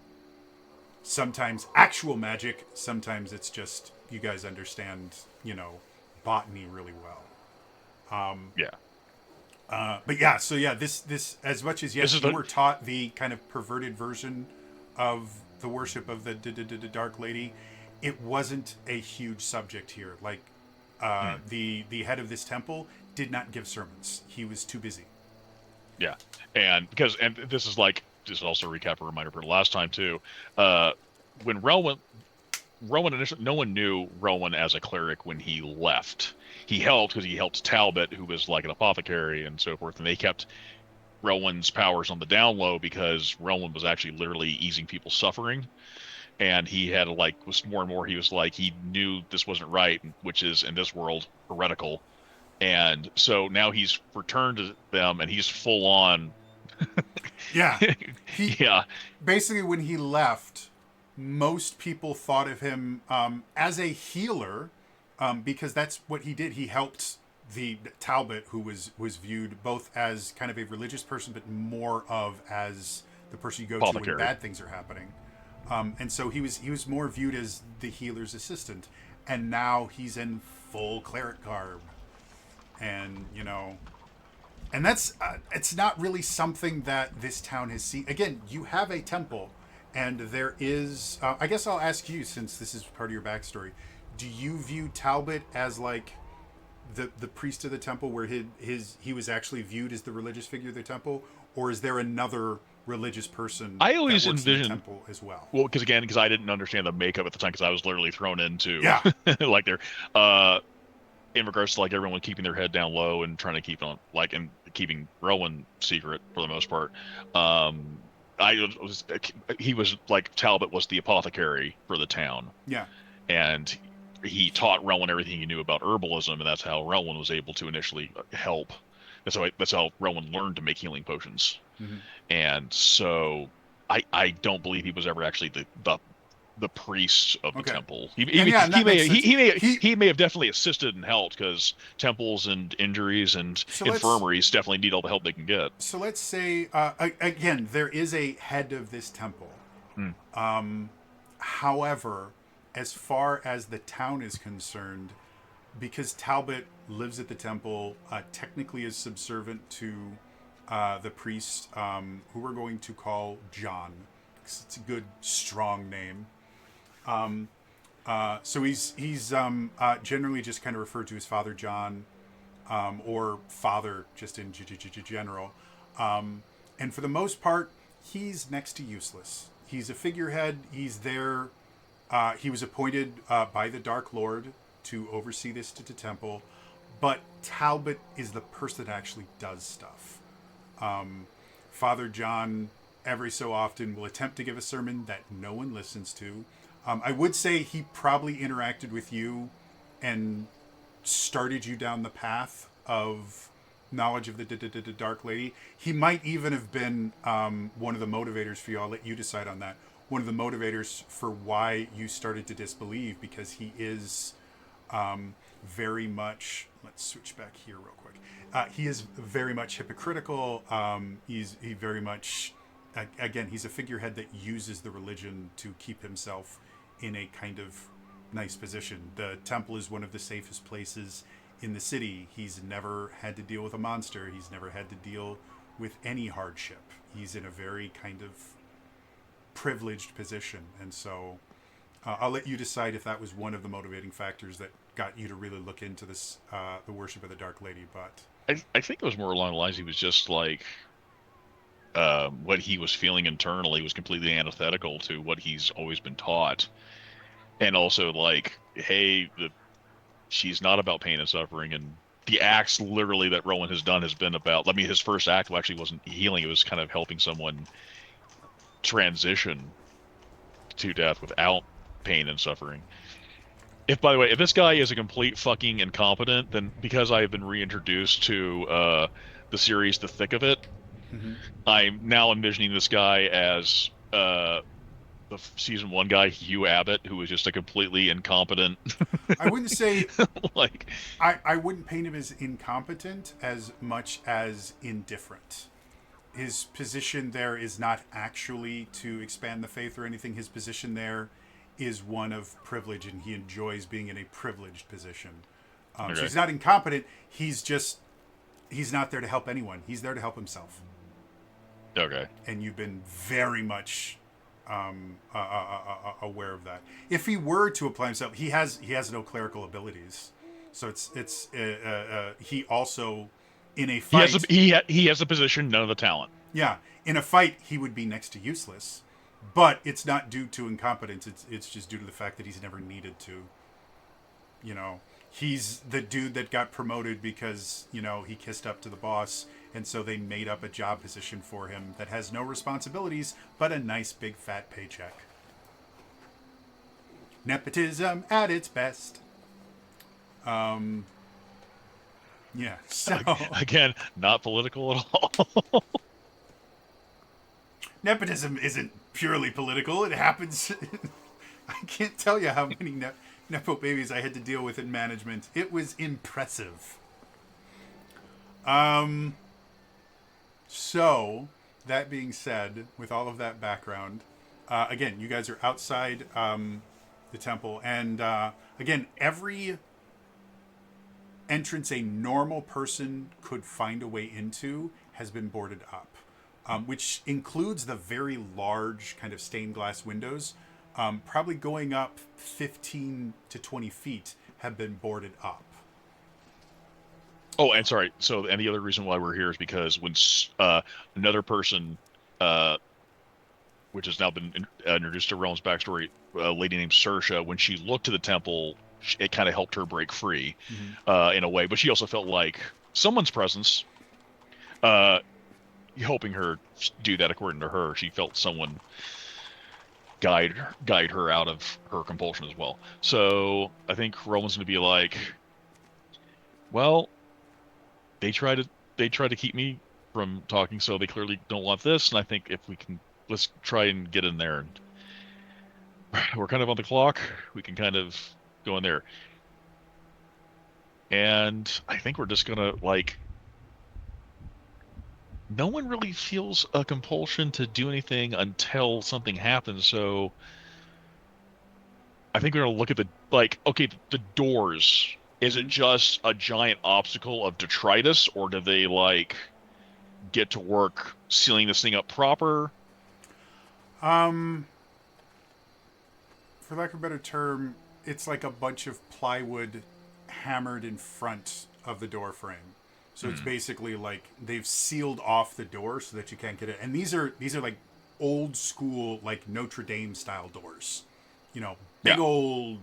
Sometimes actual magic, sometimes it's just you guys understand, botany really well. Yeah. But yeah, so yeah, this as much as This yes, is you the were taught the kind of perverted version of the worship of the Dark Lady, it wasn't a huge subject here. Like the head of this temple did not give sermons; he was too busy. Yeah, and this is like just also recap a reminder for the last time too. Uh, when Rowan initially, no one knew Rowan as a cleric when he left. He helped because he helped Talbot, who was like an apothecary and so forth, and they kept Rowan's powers on the down low because Rowan was actually literally easing people's suffering, and he had like was more and more he was like he knew this wasn't right, which is in this world heretical, and so now he's returned to them and he's full on. Yeah, he Yeah, basically when he left, most people thought of him as a healer because that's what he did. He helped the Talbot, who was viewed both as kind of a religious person, but more of as the person you go to when apothecary. bad things are happening. And so he was more viewed as the healer's assistant, and now he's in full cleric garb, and and that's it's not really something that this town has seen. Again, you have a temple, and there is. I guess I'll ask you, since this is part of your backstory. Do you view Talbot as like the priest of the temple, where he was actually viewed as the religious figure of the temple, or is there another religious person I that always works in the envision temple as well? well because I didn't understand the makeup at the time because I was literally thrown into Yeah, like there uh in regards to like everyone keeping their head down low and trying to keep on like and keeping Rowan secret for the most part. Um, I was he was like Talbot was the apothecary for the town, yeah, and he taught Rowan everything he knew about herbalism, and that's how Rowan was able to initially help. That's how Rowan learned to make healing potions. mm-hmm. And so I don't believe he was ever actually the priest of the Okay, temple. and yeah, and that makes sense. He may have definitely assisted and helped because temples and injuries and So let's infirmaries definitely need all the help they can get. so let's say again, there is a head of this temple. Hmm. However, as far as the town is concerned, because Talbot lives at the temple, technically is subservient to the priest, who we're going to call John. It's a good, strong name. So he's generally just kind of referred to as Father John, or Father just in general. And for the most part, he's next to useless. He's a figurehead. He's there. He was appointed by the Dark Lord to oversee this temple, but Talbot is the person that actually does stuff. Father John, every so often, will attempt to give a sermon that no one listens to. I would say he probably interacted with you and started you down the path of knowledge of the Dark Lady. He might even have been one of the motivators for you. I'll let you decide on that. One of the motivators for why you started to disbelieve, because he is very much. Let's switch back here real quick. He is very much hypocritical. He very much, again, he's a figurehead that uses the religion to keep himself in a kind of nice position. The temple is one of the safest places in the city. He's never had to deal with a monster. He's never had to deal with any hardship. He's in a very kind of privileged position. And so I'll let you decide if that was one of the motivating factors that got you to really look into this, the worship of the Dark Lady. But I think it was more along the lines he was just like what he was feeling internally was completely antithetical to what he's always been taught. and also like, hey, she's not about pain and suffering, and the acts literally that Rowan has done has been about. I mean, his first act actually wasn't healing; it was kind of helping someone transition to death without pain and suffering. If, by the way, if this guy is a complete fucking incompetent, then because I have been reintroduced to the series, The Thick of It, Hmm. I'm now envisioning this guy as the season one guy, Hugh Abbott, who was just a completely incompetent, I wouldn't say like, I wouldn't paint him as incompetent as much as indifferent. His position there is not actually to expand the faith or anything. His position there is one of privilege, and he enjoys being in a privileged position. So okay, he's not incompetent. He's not there to help anyone. He's there to help himself. okay, And you've been very much aware of that. If he were to apply himself, he has no clerical abilities, so he also in a he has a fight, he has a position, none of the talent. yeah, in a fight he would be next to useless, but it's not due to incompetence. It's just due to the fact that he's never needed to. You know, he's the dude that got promoted because, he kissed up to the boss, and so they made up a job position for him that has no responsibilities but a nice big fat paycheck. Nepotism at its best. Yeah, so Again, not political at all. nepotism isn't purely political. It happens. I can't tell you how many nepo babies I had to deal with in management. It was impressive. So, that being said, with all of that background, again, you guys are outside the temple, and again, every entrance a normal person could find a way into has been boarded up, which includes the very large kind of stained glass windows. Probably going up 15 to 20 feet have been boarded up. Oh, and sorry. So, and the other reason why we're here is because when another person, uh, which has now been introduced to Realm's backstory, a lady named Sersha, when she looked to the temple, it kind of helped her break free, Mm-hmm. in a way. But she also felt like someone's presence, uh, helping her do that. According to her, she felt someone guide her out of her compulsion as well. So I think Roman's going to be like, well, they try to they try to keep me from talking, so they clearly don't want this. And I think if we can, let's try and get in there, and we're kind of on the clock. We can kind of go in there, and I think we're just gonna like. No one really feels a compulsion to do anything until something happens. So I think we're gonna look at the like, okay, the doors. Is it Mm-hmm. just a giant obstacle of detritus, or do they like get to work sealing this thing up proper? Um, for lack of a better term, it's like a bunch of plywood hammered in front of the door frame. So it's Hmm. basically like they've sealed off the door so that you can't get it. And these are like old school, like Notre Dame style doors. Yeah, Big old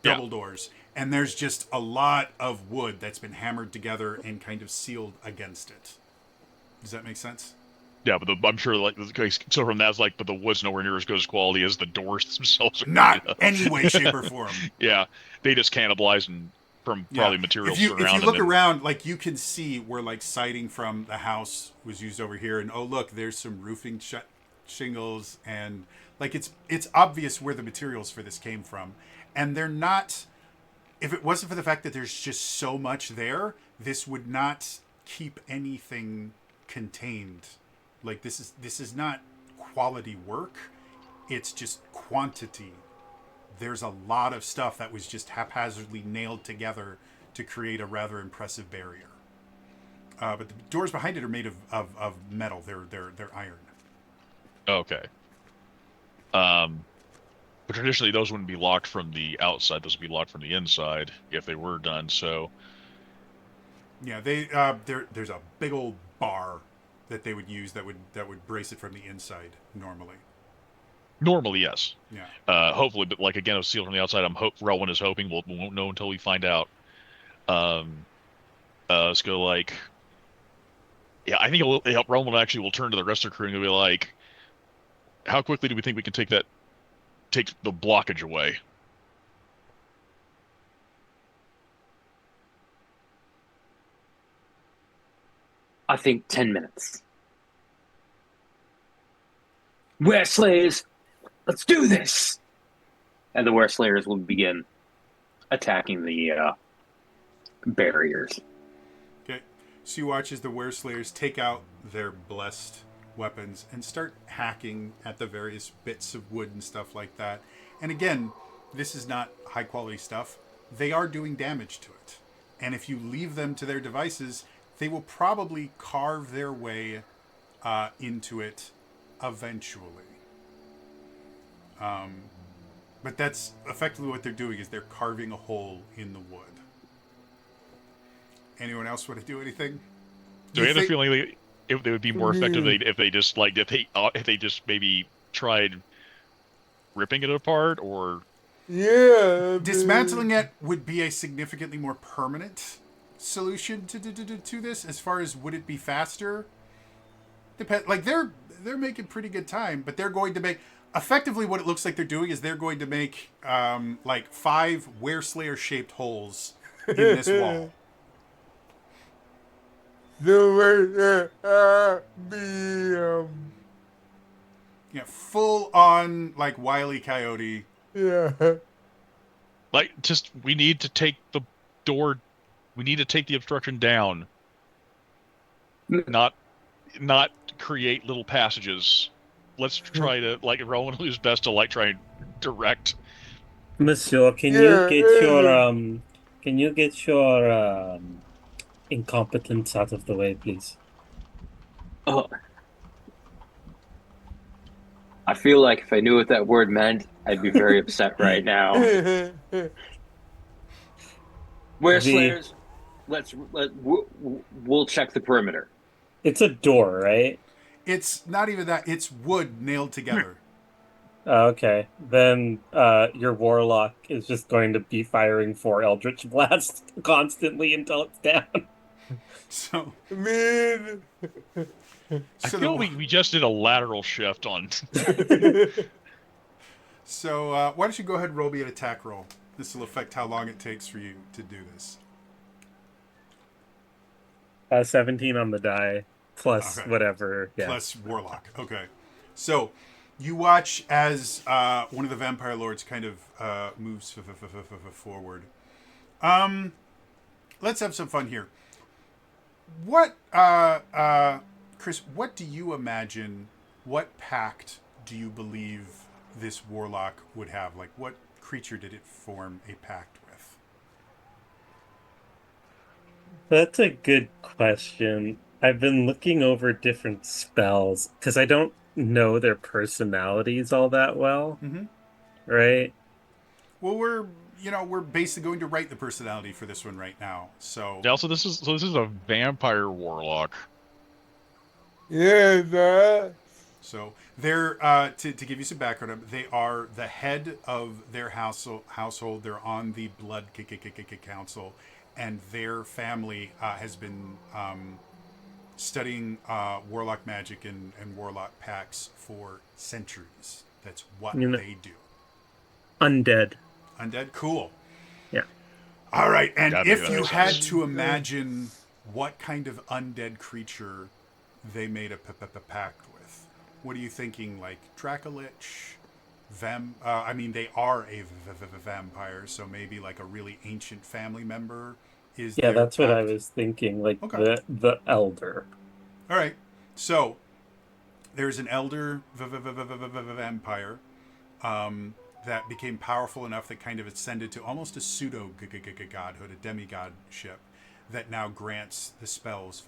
yeah, double doors. And there's just a lot of wood that's been hammered together and kind of sealed against it. Does that make sense? yeah. But I'm sure like so from that's like, but the wood's nowhere near as good as quality as the doors themselves are Not made of. any way, shape, or form. Yeah, they just cannibalize and from Yeah. probably If materials you surrounding look them. around, like you can see where like siding from the house was used over here, and oh look, there's some roofing shingles, and like it's obvious where the materials for this came from, and they're not. If it wasn't for the fact that there's just so much there, this would not keep anything contained. Like this is not quality work. It's just quantity. There's a lot of stuff that was just haphazardly nailed together to create a rather impressive barrier. But the doors behind it are made of metal. They're iron. Okay. Um, but traditionally those wouldn't be locked from the outside. Those would be locked from the inside if they were done. So, Yeah, there's a big old bar that they would use that would brace it from the inside normally. Normally, yes. Yeah. Hopefully, but like again, it was sealed from the outside. Rowan is hoping we won't know until we find out. Um, let's go like, yeah, I think Rowan actually will turn to the rest of the crew and be like, how quickly do we think we can take the blockage away? I think 10 minutes. Were Slayers, let's do this! And the Were Slayers will begin attacking the barriers. Okay. So you watch as the Wereslayers take out their blessed weapons and start hacking at the various bits of wood and stuff like that. And again, this is not high quality stuff. They are doing damage to it. And if you leave them to their devices, they will probably carve their way into it eventually. But that's effectively what they're doing is they're carving a hole in the wood. Anyone else want to do anything? Do I have the feeling like if they would be more effective if they just like if they just maybe tried ripping it apart or Yeah. Dismantling it would be a significantly more permanent solution to this. As far as would it be faster? Depend. Like they're making pretty good time, but they're going to make effectively what it looks like they're doing is they're going to make like 5 Wereslayer shaped holes in this wall. Yeah, full on like Wile E. Coyote. Yeah. like just we need to take the door, we need to take the obstruction down, not create little passages. Let's try to like Rowan will do his best to like try and direct. Monsieur, can you get your incompetence out of the way, please? Oh, I feel like if I knew what that word meant, I'd be very upset right now. Were Slayers, we'll check the perimeter. It's a door, right? It's not even that. It's wood nailed together. Okay. Then your warlock is just going to be firing 4 Eldritch Blasts constantly until it's down. So, Man. I feel we just did a lateral shift on. So why don't you go ahead and roll me an attack roll? This will affect how long it takes for you to do this. 17 on the die, plus Okay. whatever. Yeah. Plus Warlock. Okay. So you watch as one of the Vampire Lords kind of moves forward. Let's have some fun here. What, Chris, what do you imagine, what pact do you believe this Warlock would have? Like, what creature did it form a pact with? That's a good question. I've been looking over different spells because I don't know their personalities all that well, Mm-hmm. right? Well, we're basically going to write the personality for this one right now. So Also, this is a vampire warlock. Yeah. So they're to give you some background. They are the head of their household. They're on the Blood Council, and their family has been studying warlock magic and warlock pacts for centuries. That's what they do. Undead. Undead, cool. Yeah. All right, and if you had sense. to imagine what kind of undead creature they made a pact with, what are you thinking? Like Dracolich? I mean, they are a vampire, so maybe like a really ancient family member is. Yeah, their that's what I pact. was thinking. Like Okay. the elder. All right, so there's an elder vampire that became powerful enough that kind of ascended to almost a pseudo godhood, a demigodship that now grants the spells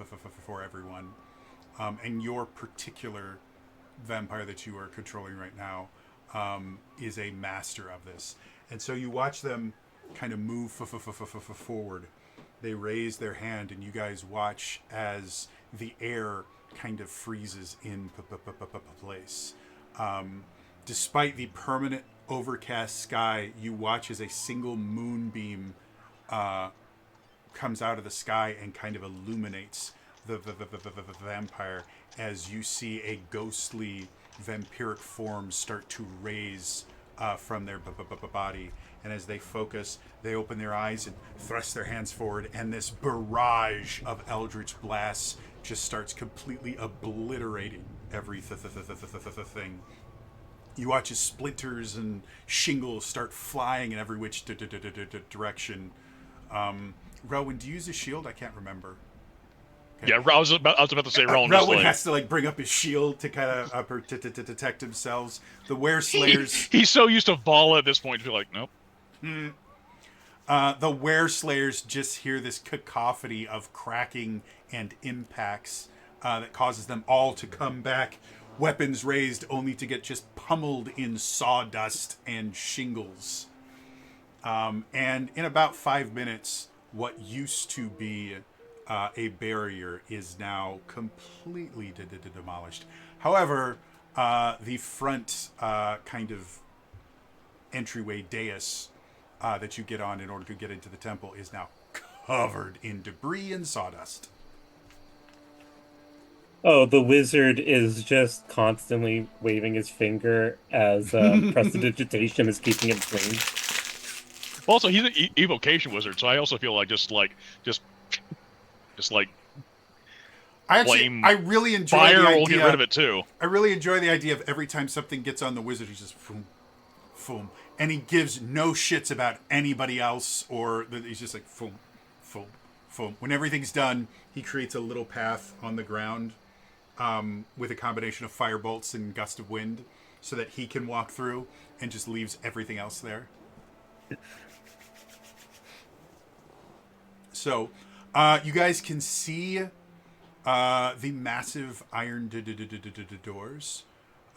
for everyone. And your particular vampire that you are controlling right now is a master of this. And so you watch them kind of move forward. They raise their hand, and you guys watch as the air kind of freezes in place. Despite the permanent overcast sky, you watch as a single moonbeam comes out of the sky and kind of illuminates the vampire as you see a ghostly vampiric form start to raise from their body. And as they focus, they open their eyes and thrust their hands forward, and this barrage of eldritch blasts just starts completely obliterating every thing. You watch as splinters and shingles start flying in every which direction. Rowan, do you use a shield? I can't remember. Okay. Yeah, I was about to say Rowan. Rowan has to bring up his shield to kind of to detect themselves. The Were Slayers. He's so used to Vala at this point to be like, nope. The Were Slayers just hear this cacophony of cracking and impacts that causes them all to come back, weapons raised, only to get just pummeled in sawdust and shingles. And in about 5 minutes, what used to be a barrier is now completely demolished. However, the front kind of entryway dais that you get on in order to get into the temple is now covered in debris and sawdust. Oh, the wizard is just constantly waving his finger as prestidigitation is keeping him clean. Also, he's an evocation wizard, so I also feel like just I really enjoy fire the idea. will get rid of it too. I really enjoy the idea of every time something gets on the wizard, he's just boom, boom, and he gives no shits about anybody else, or he's just like boom, boom, boom. When everything's done, he creates a little path on the ground with a combination of fire bolts and gust of wind, so that he can walk through, and just leaves everything else there. So, you guys can see the massive iron doors.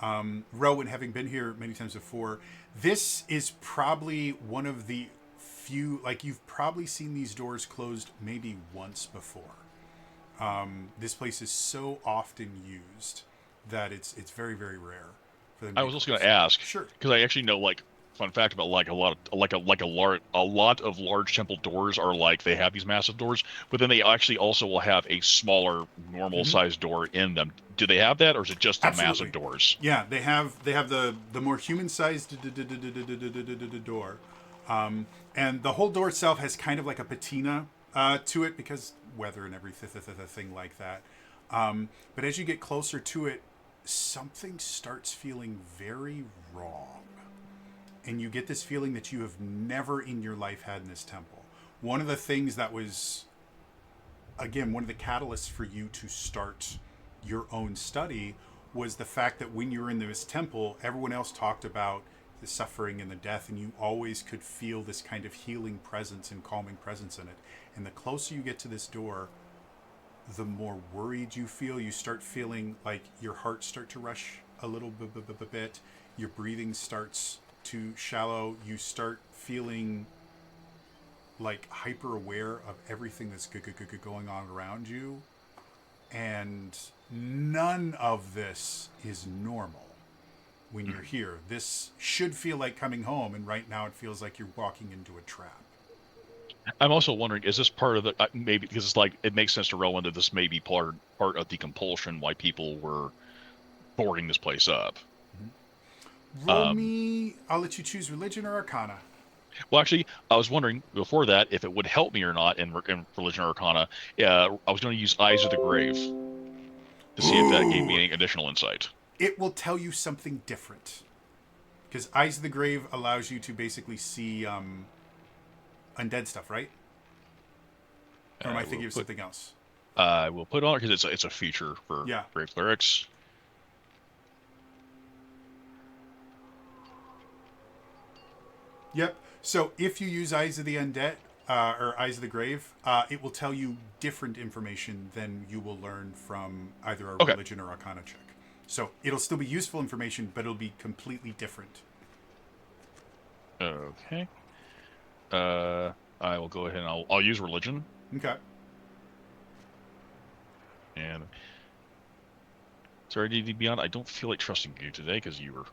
Rowan, having been here many times before, this is probably one of the few, like, you've probably seen these doors closed maybe once before. This place is so often used that it's very, very rare for them to I be was also closed. going to ask, Sure. because I actually know, like, fun fact about like a lot of large temple doors are like they have these massive doors, but then they actually also will have a smaller, normal sized door in them. Do they have that, or is it just the Absolutely. massive doors? Yeah, they have the more human sized door, and the whole door itself has kind of like a patina to it because weather and everything like that. But as you get closer to it, something starts feeling very wrong, and you get this feeling that you have never in your life had in this temple. One of the things that was, again, one of the catalysts for you to start your own study was the fact that when you were in this temple, everyone else talked about the suffering and the death, and you always could feel this kind of healing presence and calming presence in it. And the closer you get to this door, the more worried you feel. You start feeling like your heart start to rush a little bit. Your breathing starts to shallow. You start feeling like hyper aware of everything that's going on around you. And none of this is normal when you're here. This should feel like coming home, and right now it feels like you're walking into a trap. I'm also wondering, is this part of the maybe because it's like it makes sense to Rowan that this may be part of the compulsion why people were boarding this place up. Roll me. I'll let you choose religion or arcana. Well, actually, I was wondering before that if it would help me or not in religion or arcana. I was going to use Eyes of the Grave to see if that gave me any additional insight. It will tell you something different, because Eyes of the Grave allows you to basically see undead stuff, right? Or am I thinking of something else? I will put on because it's a feature for Grave Clerics. Yep. So if you use Eyes of the Undead or Eyes of the Grave, it will tell you different information than you will learn from either a religion or arcana check. So it'll still be useful information, but it'll be completely different. Okay. I will go ahead and I'll use religion. Okay. And sorry, D&D Beyond, I don't feel like trusting you today because you were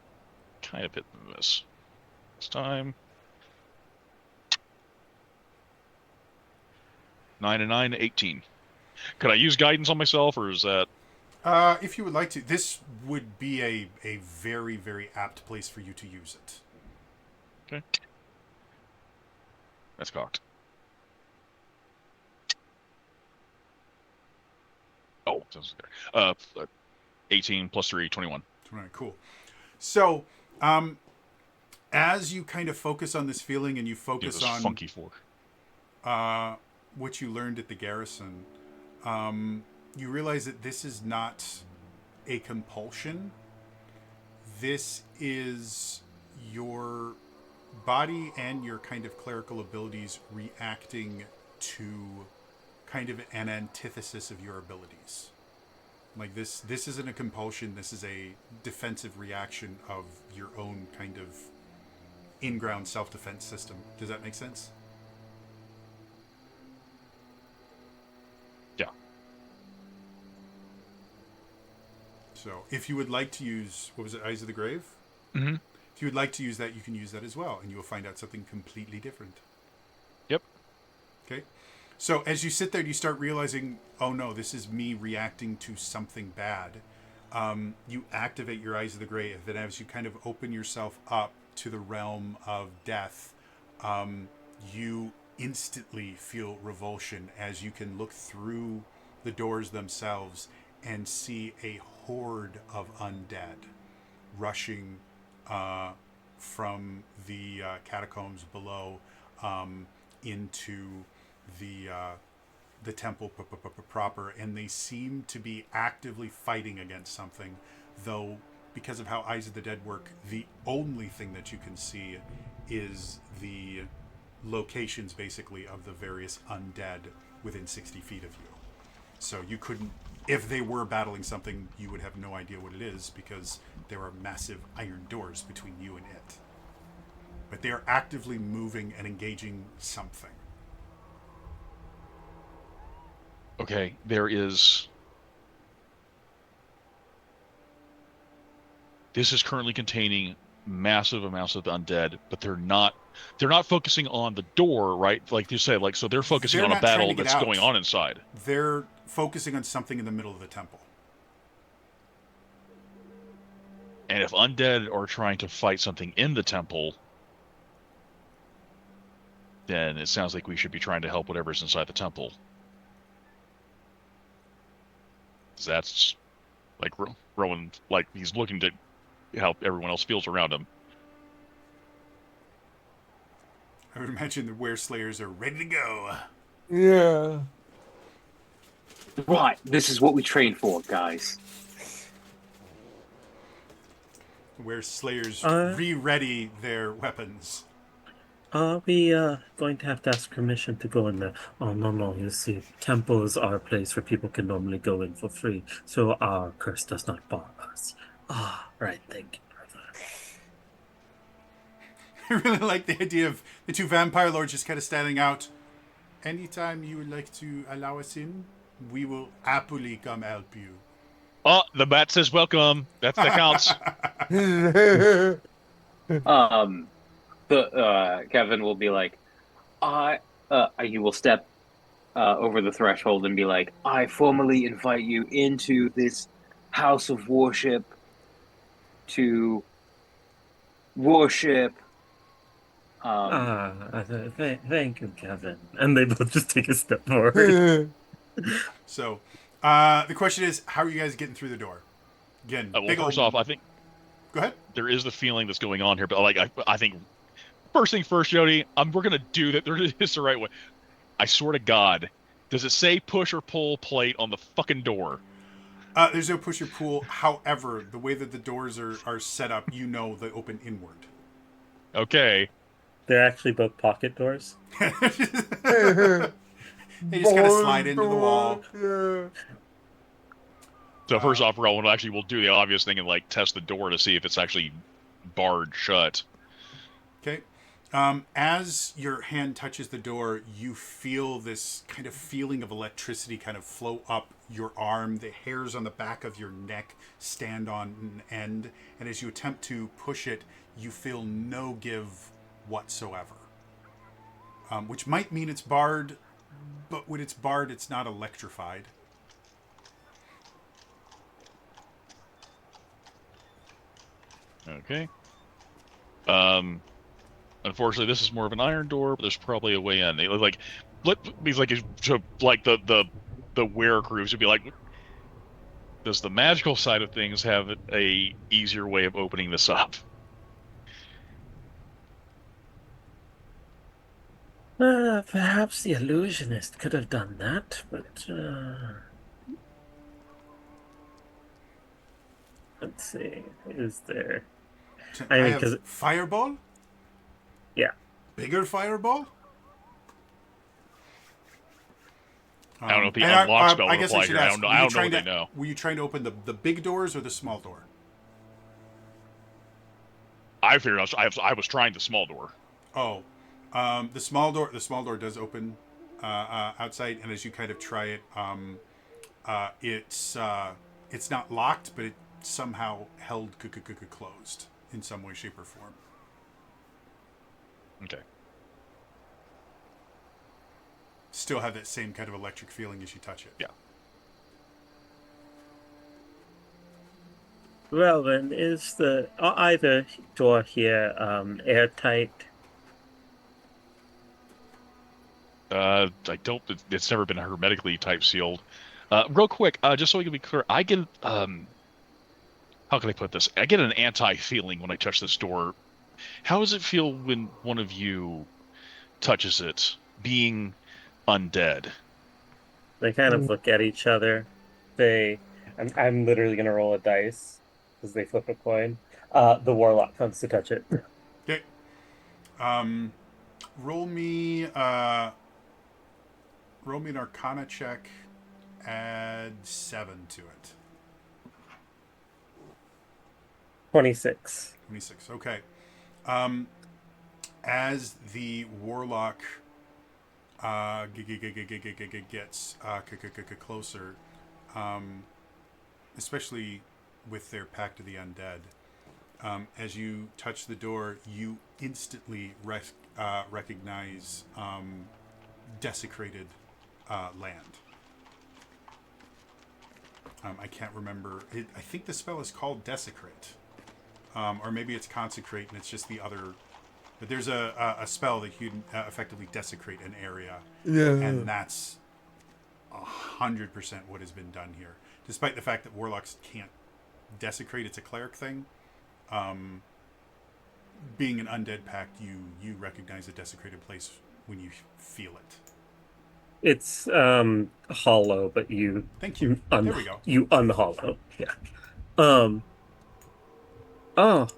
kind of hit this. This time. 9 and 9, 18. Could I use guidance on myself, or is that... If you would like to, this would be a very, very apt place for you to use it. Okay. That's cocked. Oh, 18 plus 3, 21. All right, cool. So, as you kind of focus on this feeling and you focus This on funky fork. what you learned at the garrison, you realize that this is not a compulsion. This is your body and your kind of clerical abilities reacting to kind of an antithesis of your abilities. Like this isn't a compulsion. This is a defensive reaction of your own kind of in-ground self-defense system. Does that make sense? Yeah. So if you would like to use, what was it, Eyes of the Grave? Mm-hmm. If you would like to use that, you can use that as well, and you will find out something completely different. Yep. Okay. So as you sit there, you start realizing, oh no, this is me reacting to something bad. You activate your Eyes of the Grave, and as you kind of open yourself up to the realm of death, you instantly feel revulsion as you can look through the doors themselves and see a horde of undead rushing from the catacombs below into the temple proper, and they seem to be actively fighting against something, though because of how Eyes of the Dead work, the only thing that you can see is the locations basically of the various undead within 60 feet of you. So you couldn't, if they were battling something, you would have no idea what it is because there are massive iron doors between you and it. But they are actively moving and engaging something. Okay, there is... This is currently containing massive amounts of undead, but they're not focusing on the door, right? Like you said, like, so they're focusing They're on a not trying battle to get that's out. going on inside. They're focusing on something in the middle of the temple. And if undead are trying to fight something in the temple, then it sounds like we should be trying to help whatever's inside the temple. 'Cause that's like Rowan, like he's looking to help everyone else feels around him. I would imagine the Wereslayers are ready to go. Yeah. Right, this is what we train for, guys. Wereslayers re-ready their weapons. Are we going to have to ask permission to go in there? Oh, no, you see, temples are a place where people can normally go in for free, so our curse does not bar us. Right, thank you, brother. I really like the idea of the two vampire lords just kind of standing out. Anytime you would like to allow us in, we will happily come help you. Oh, the bat says welcome. That counts. Kevin will be like, he will step over the threshold and be like, I formally invite you into this house of worship to worship. Thank you, Kevin. And they both just take a step forward. So, the question is, how are you guys getting through the door? Again, Well, big first old... off, I think Go ahead. there is the feeling that's going on here, but like I think first thing first, Jody, we're gonna do that. There is the right way. I swear to God, does it say push or pull plate on the fucking door? There's no push or pull. However, the way that the doors are set up, you know they open inward. Okay. They're actually both pocket doors. They just kind of slide into the wall. Yeah. So first off, Rowan actually will do the obvious thing and like test the door to see if it's actually barred shut. Okay. As your hand touches the door, you feel this kind of feeling of electricity kind of flow up your arm. The hairs on the back of your neck stand on an end. And as you attempt to push it, you feel no give whatsoever. Which might mean it's barred, but when it's barred, it's not electrified. Okay. Unfortunately, this is more of an iron door, but there's probably a way in. It was like, he's like, the wear grooves would be like, does the magical side of things have a easier way of opening this up? Perhaps the illusionist could have done that, but let's see. Is there? I I mean, have because fireball? yeah, Bigger fireball? I don't know if the And unlock spell I would guess I apply should here. ask, I don't know what they know. were you trying to open the big doors or the small door? I figured I was trying the small door. Oh, the small door does open outside, and as you kind of try it, it's not locked, but it somehow held closed in some way, shape, or form. Okay. Still have that same kind of electric feeling as you touch it. Yeah. well then, is the either door here airtight? I don't. It's never been hermetically type sealed. Real quick, just so we can be clear, I get how can I put this? I get an anti feeling when I touch this door. How does it feel when one of you touches it, being undead? They kind of look at each other. I'm literally gonna roll a dice because they flip a coin. The warlock comes to touch it. Okay. Roll me an Arcana check. Add 7 to it. 26. 26. Okay. As the warlock gets closer, especially with their Pact of the Undead, as you touch the door, you instantly recognize desecrated land. I can't remember. I think the spell is called Desecrate. Or maybe it's Consecrate and it's just the other. But there's a spell that you can effectively desecrate an area. Yeah. And that's 100% what has been done here. Despite the fact that warlocks can't desecrate, it's a cleric thing. Being an undead pact, you recognize a desecrated place when you feel it. It's hollow, but you Thank you. There we go. You unhollow. Yeah. Um. Oh,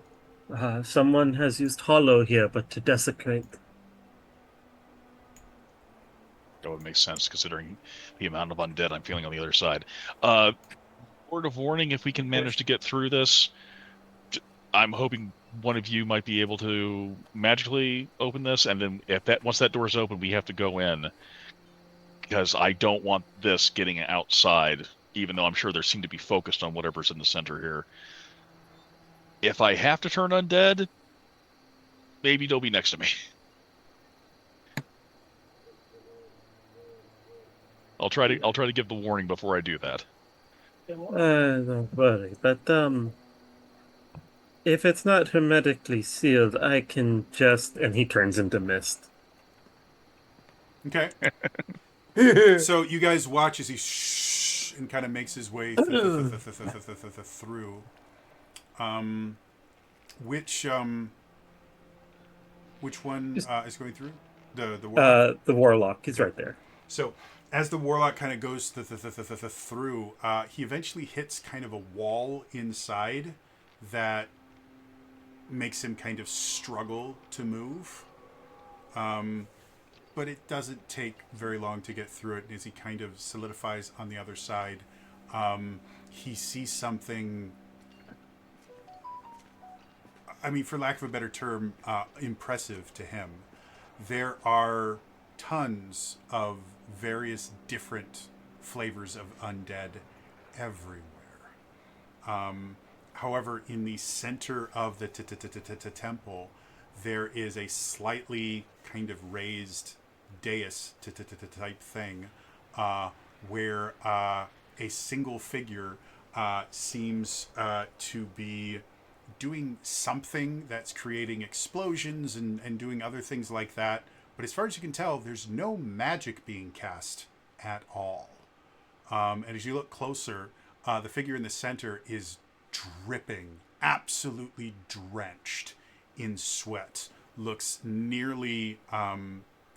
someone has used hollow here, but to desecrate. That would make sense considering the amount of undead I'm feeling on the other side. Word of warning: if we can manage to get through this, I'm hoping one of you might be able to magically open this, and then once that door is open, we have to go in because I don't want this getting outside. Even though I'm sure they seem to be focused on whatever's in the center here. If I have to turn undead, maybe don't be next to me. I'll try to give the warning before I do that. Don't worry, but if it's not hermetically sealed, I can just. And he turns into mist. Okay. So you guys watch as he and kind of makes his way through. Which one is going through? The warlock? The warlock. He's right there. So as the warlock kind of goes through, he eventually hits kind of a wall inside that makes him kind of struggle to move. But it doesn't take very long to get through it. And as he kind of solidifies on the other side, he sees something. I mean, for lack of a better term, impressive to him. There are tons of various different flavors of undead everywhere. However, in the center of the temple, there is a slightly kind of raised dais type thing, where a single figure seems to be doing something that's creating explosions and doing other things like that. But as far as you can tell, there's no magic being cast at all. And as you look closer, the figure in the center is dripping, absolutely drenched in sweat, looks nearly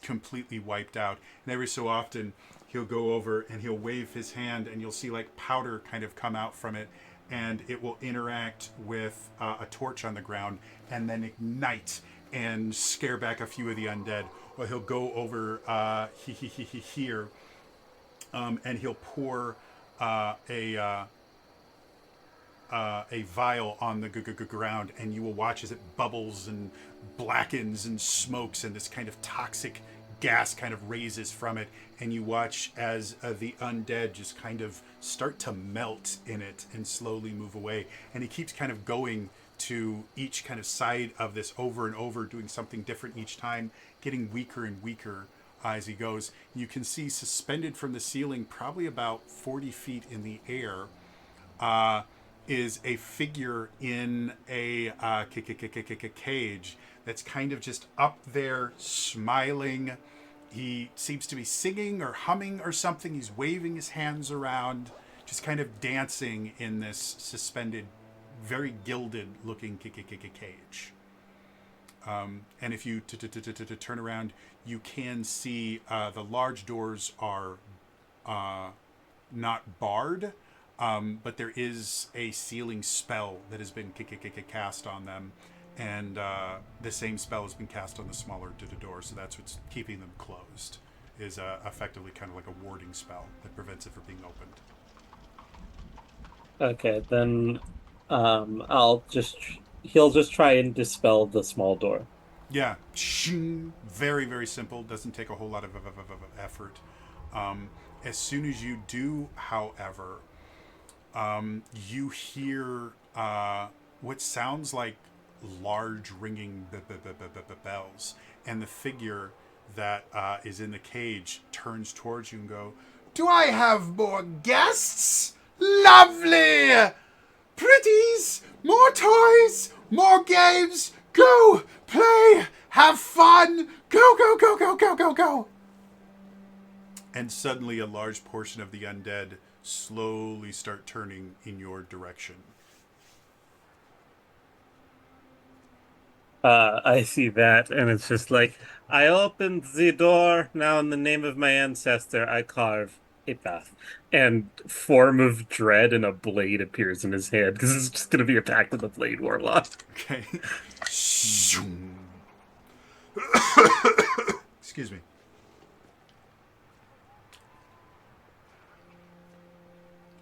completely wiped out. And every so often, he'll go over and he'll wave his hand, and you'll see like powder kind of come out from it, and it will interact with a torch on the ground and then ignite and scare back a few of the undead. Or he'll go over here, and he'll pour a vial on the ground, and you will watch as it bubbles and blackens and smokes, and this kind of toxic gas kind of raises from it, and you watch as the undead just kind of start to melt in it and slowly move away. And he keeps kind of going to each kind of side of this over and over, doing something different each time, getting weaker and weaker as he goes. You can see suspended from the ceiling, probably about 40 feet in the air, is a figure in a cage that's kind of just up there smiling. He seems to be singing or humming or something. He's waving his hands around, just kind of dancing in this suspended, very gilded looking cage. And if you turn around, you can see the large doors are not barred, but there is a sealing spell that has been cast on them, and the same spell has been cast on the smaller doors, so that's what's keeping them closed, is effectively kind of like a warding spell that prevents it from being opened. Okay, then he'll just try and dispel the small door. Yeah, very, very simple. Doesn't take a whole lot of effort. As soon as you do, however, you hear what sounds like large ringing bells, and the figure that is in the cage turns towards you and go, "Do I have more guests? Lovely! Pretties! More toys! More games! Go! Play! Have fun! Go, go, go, go, go, go, go!" And suddenly a large portion of the undead slowly start turning in your direction. I see that, and it's just like, I opened the door, now in the name of my ancestor, I carve a path. And Form of Dread and a blade appears in his hand, because it's just going to be attacked with a blade warlock. Okay. Excuse me.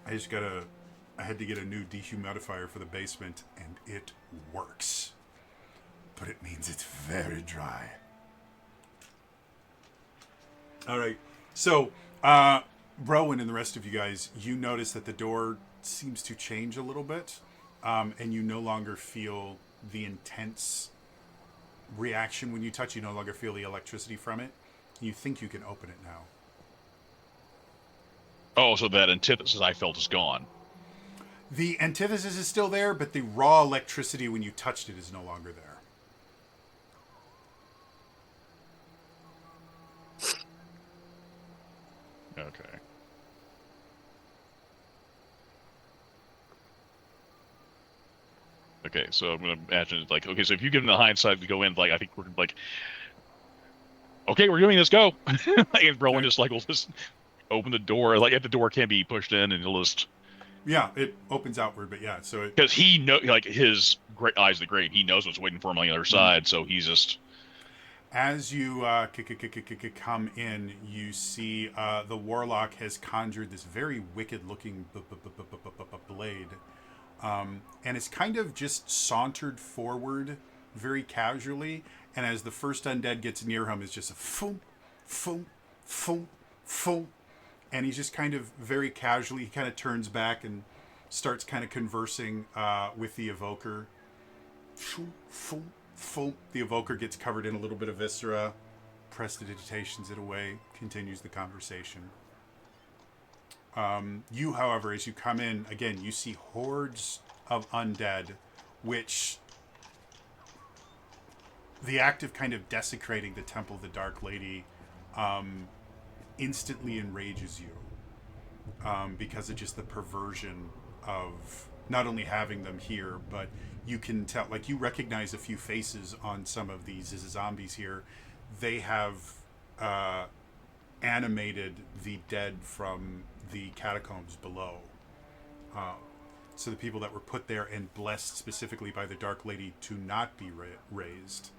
I had to get a new dehumidifier for the basement, and it works. But it means it's very dry. All right. So, Rowan and the rest of you guys, you notice that the door seems to change a little bit, and you no longer feel the intense reaction when you touch. You no longer feel the electricity from it. You think you can open it now. Oh, so that antithesis I felt is gone. The antithesis is still there, but the raw electricity when you touched it is no longer there. Okay. Okay, so I'm gonna imagine like, okay, so if you give them the hindsight to go in, like I think we're like, okay, we're doing this, go. Like, and Rowan just like will just open the door, like if the door can be pushed in, and he'll just Yeah, it opens outward, but yeah, so it... because he know like his great eyes of the grave, he knows what's waiting for him on the other side, so he's just. As you come in, you see the warlock has conjured this very wicked-looking blade And it's kind of just sauntered forward very casually. And as the first undead gets near him, it's just a foom, foom, foom, foom. And he's just kind of very casually, he kind of turns back and starts kind of conversing with the evoker. Foom, foom, foom. The evoker gets covered in a little bit of viscera, prestidigitations it away, continues the conversation. You, however, as you come in, again, you see hordes of undead, which the act of kind of desecrating the Temple of the Dark Lady instantly enrages you because of just the perversion of not only having them here, but you can tell, like, you recognize a few faces on some of these zombies here. They have animated the dead from the catacombs below. So the people that were put there and blessed specifically by the Dark Lady to not be raised,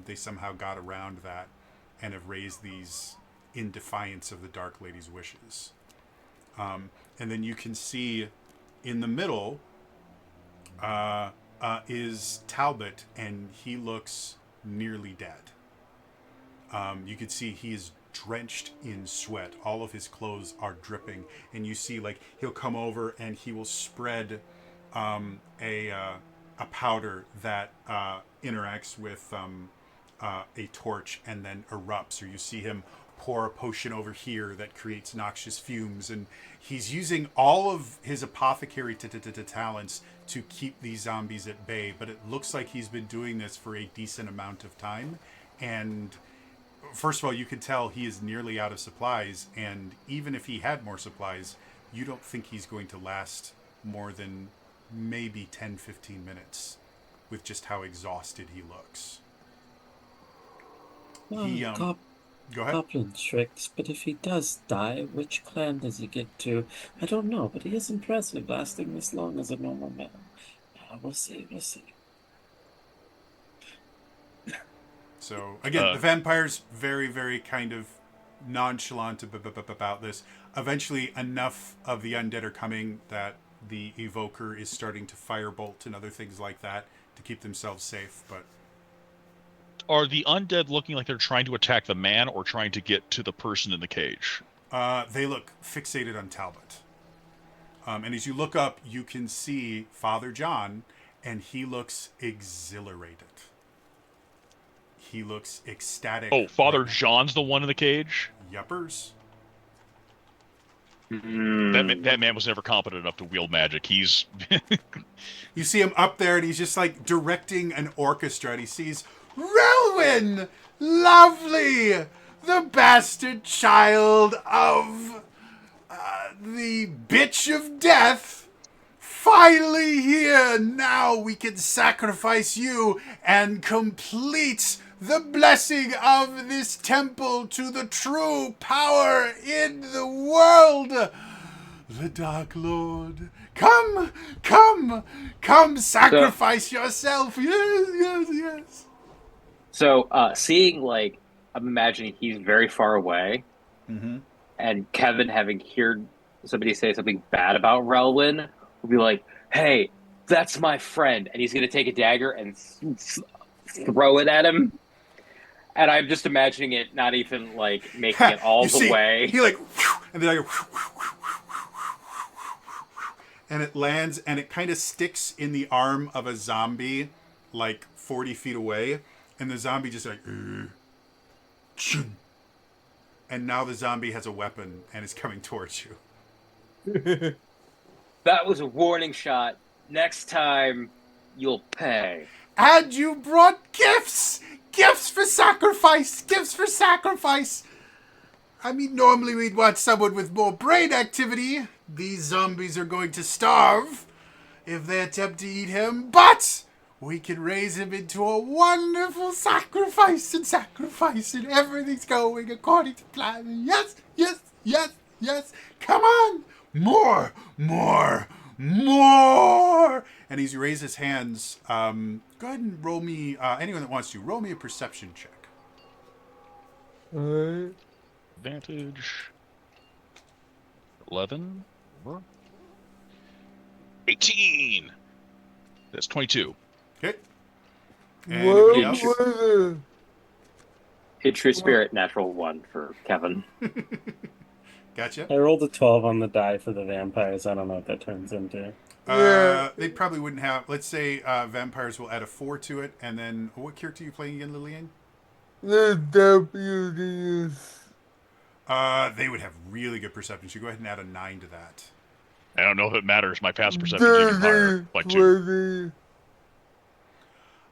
they somehow got around that and have raised these in defiance of the Dark Lady's wishes. And then you can see in the middle is Talbot, and he looks nearly dead. You can see he is drenched in sweat. All of his clothes are dripping, and you see, like, he'll come over and he will spread a powder that interacts with a torch and then erupts, or you see him pour a potion over here that creates noxious fumes, and he's using all of his apothecary talents to keep these zombies at bay. But it looks like he's been doing this for a decent amount of time, and first of all, you can tell he is nearly out of supplies, and even if he had more supplies, you don't think he's going to last more than maybe 10-15 minutes with just how exhausted he looks. Go ahead. Goblin tricks, but if he does die, which clan does he get to? I don't know, but he is impressive, lasting this long as a normal man. We'll see. So, again, the vampire's very, very kind of nonchalant about this. Eventually, enough of the undead are coming that the evoker is starting to firebolt and other things like that to keep themselves safe, but... Are the undead looking like they're trying to attack the man or trying to get to the person in the cage? They look fixated on Talbot. And as you look up, you can see Father John, and he looks exhilarated. He looks ecstatic. Oh, Father John's the one in the cage? Yuppers. That man was never competent enough to wield magic. He's... You see him up there, and he's just, like, directing an orchestra, and he sees... Relwyn! Lovely! The bastard child of the bitch of death! Finally here! Now we can sacrifice you and complete the blessing of this temple to the true power in the world! The Dark Lord. Come, sacrifice yourself! Yes. So, seeing, like, I'm imagining he's very far away, and Kevin having heard somebody say something bad about Relwyn will be like, "Hey, that's my friend," and he's gonna take a dagger and throw it at him. And I'm just imagining it not even, like, making it all the way. He, like, and then like, and it lands, and it kind of sticks in the arm of a zombie, like 40 feet away. And the zombie just like, and now the zombie has a weapon and is coming towards you. That was a warning shot. Next time, you'll pay. And you brought gifts! Gifts for sacrifice! I mean, normally we'd want someone with more brain activity. These zombies are going to starve if they attempt to eat him, but... we can raise him into a wonderful sacrifice, and everything's going according to plan. Yes. Come on. More. And he's raised his hands. Go ahead and roll me, anyone that wants to, roll me a perception check. Advantage. 11. 18. That's 22. Okay. And everybody else? What was Hit True Spirit, natural 1 for Kevin. Gotcha. I rolled a 12 on the die for the vampires. I don't know what that turns into. Yeah. They probably wouldn't have. Let's say vampires will add a 4 to it, and then what character are you playing again, Lillian? The deputies? They would have really good perception. So go ahead and add a 9 to that. I don't know if it matters. My past perception's even higher, like 2.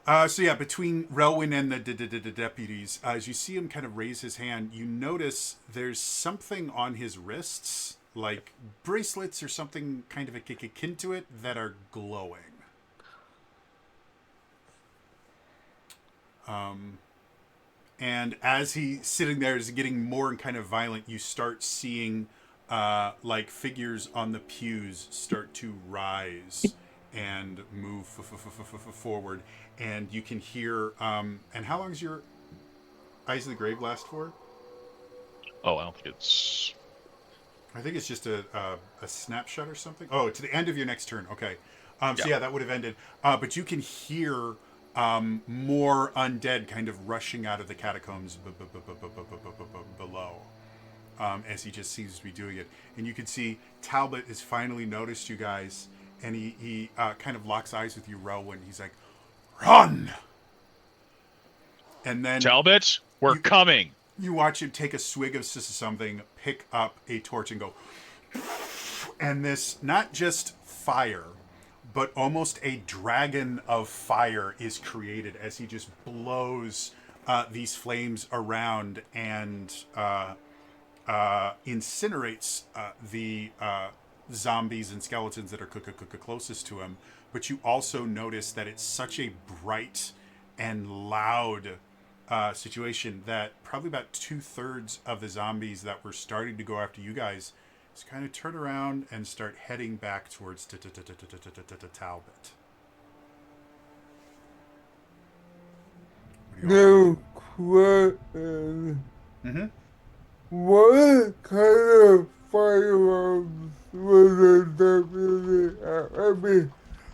20. So yeah, between Relwyn and the deputies, as you see him kind of raise his hand, you notice there's something on his wrists, like bracelets or something kind of akin to it, that are glowing. And as he's sitting there, is getting more and kind of violent, you start seeing like figures on the pews start to rise and move forward, and you can hear. And how long is your Eyes of the Grave last for? Oh, I don't think it's. I think it's just a snapshot or something. Oh, to the end of your next turn. Okay. So Yeah. yeah, that would have ended. But you can hear more undead kind of rushing out of the catacombs below. As he just seems to be doing it. And you can see Talbot has finally noticed you guys, and he kind of locks eyes with you, Rowan. He's like, "Run!" And then Talbot, we're coming. you watch him take a swig of something, pick up a torch, and go. And this, not just fire, but almost a dragon of fire is created as he just blows these flames around and incinerates the zombies and skeletons that are closest to him. But you also notice that it's such a bright and loud situation that probably about 2/3 of the zombies that were starting to go after you guys just kind of turn around and start heading back towards Talbot. No question. Mm-hmm. What kind of firearms was the deputy?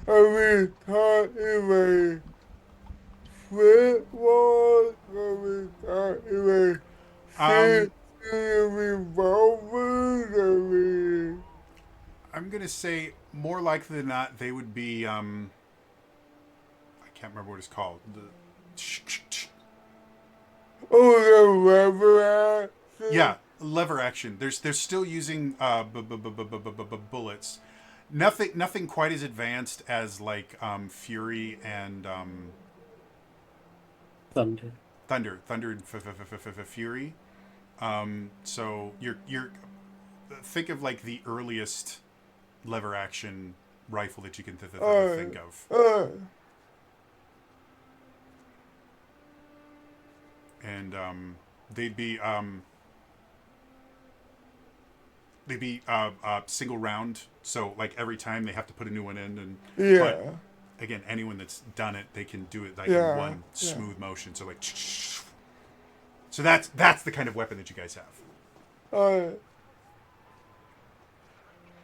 Are we talking like flintlock? Are we talking like Um, revolvers? I'm gonna say more likely than not they would be. I can't remember what it's called. Oh, the lever action? Yeah, lever action. They're still using bullets. Nothing quite as advanced as like Fury and Thunder. Thunder and Fury. So you're think of like the earliest lever action rifle that you can think of, and they'd be single round. So like every time they have to put a new one in, and yeah. but again, anyone that's done it, they can do it like Yeah, in one yeah. smooth motion. So like, so that's the kind of weapon that you guys have.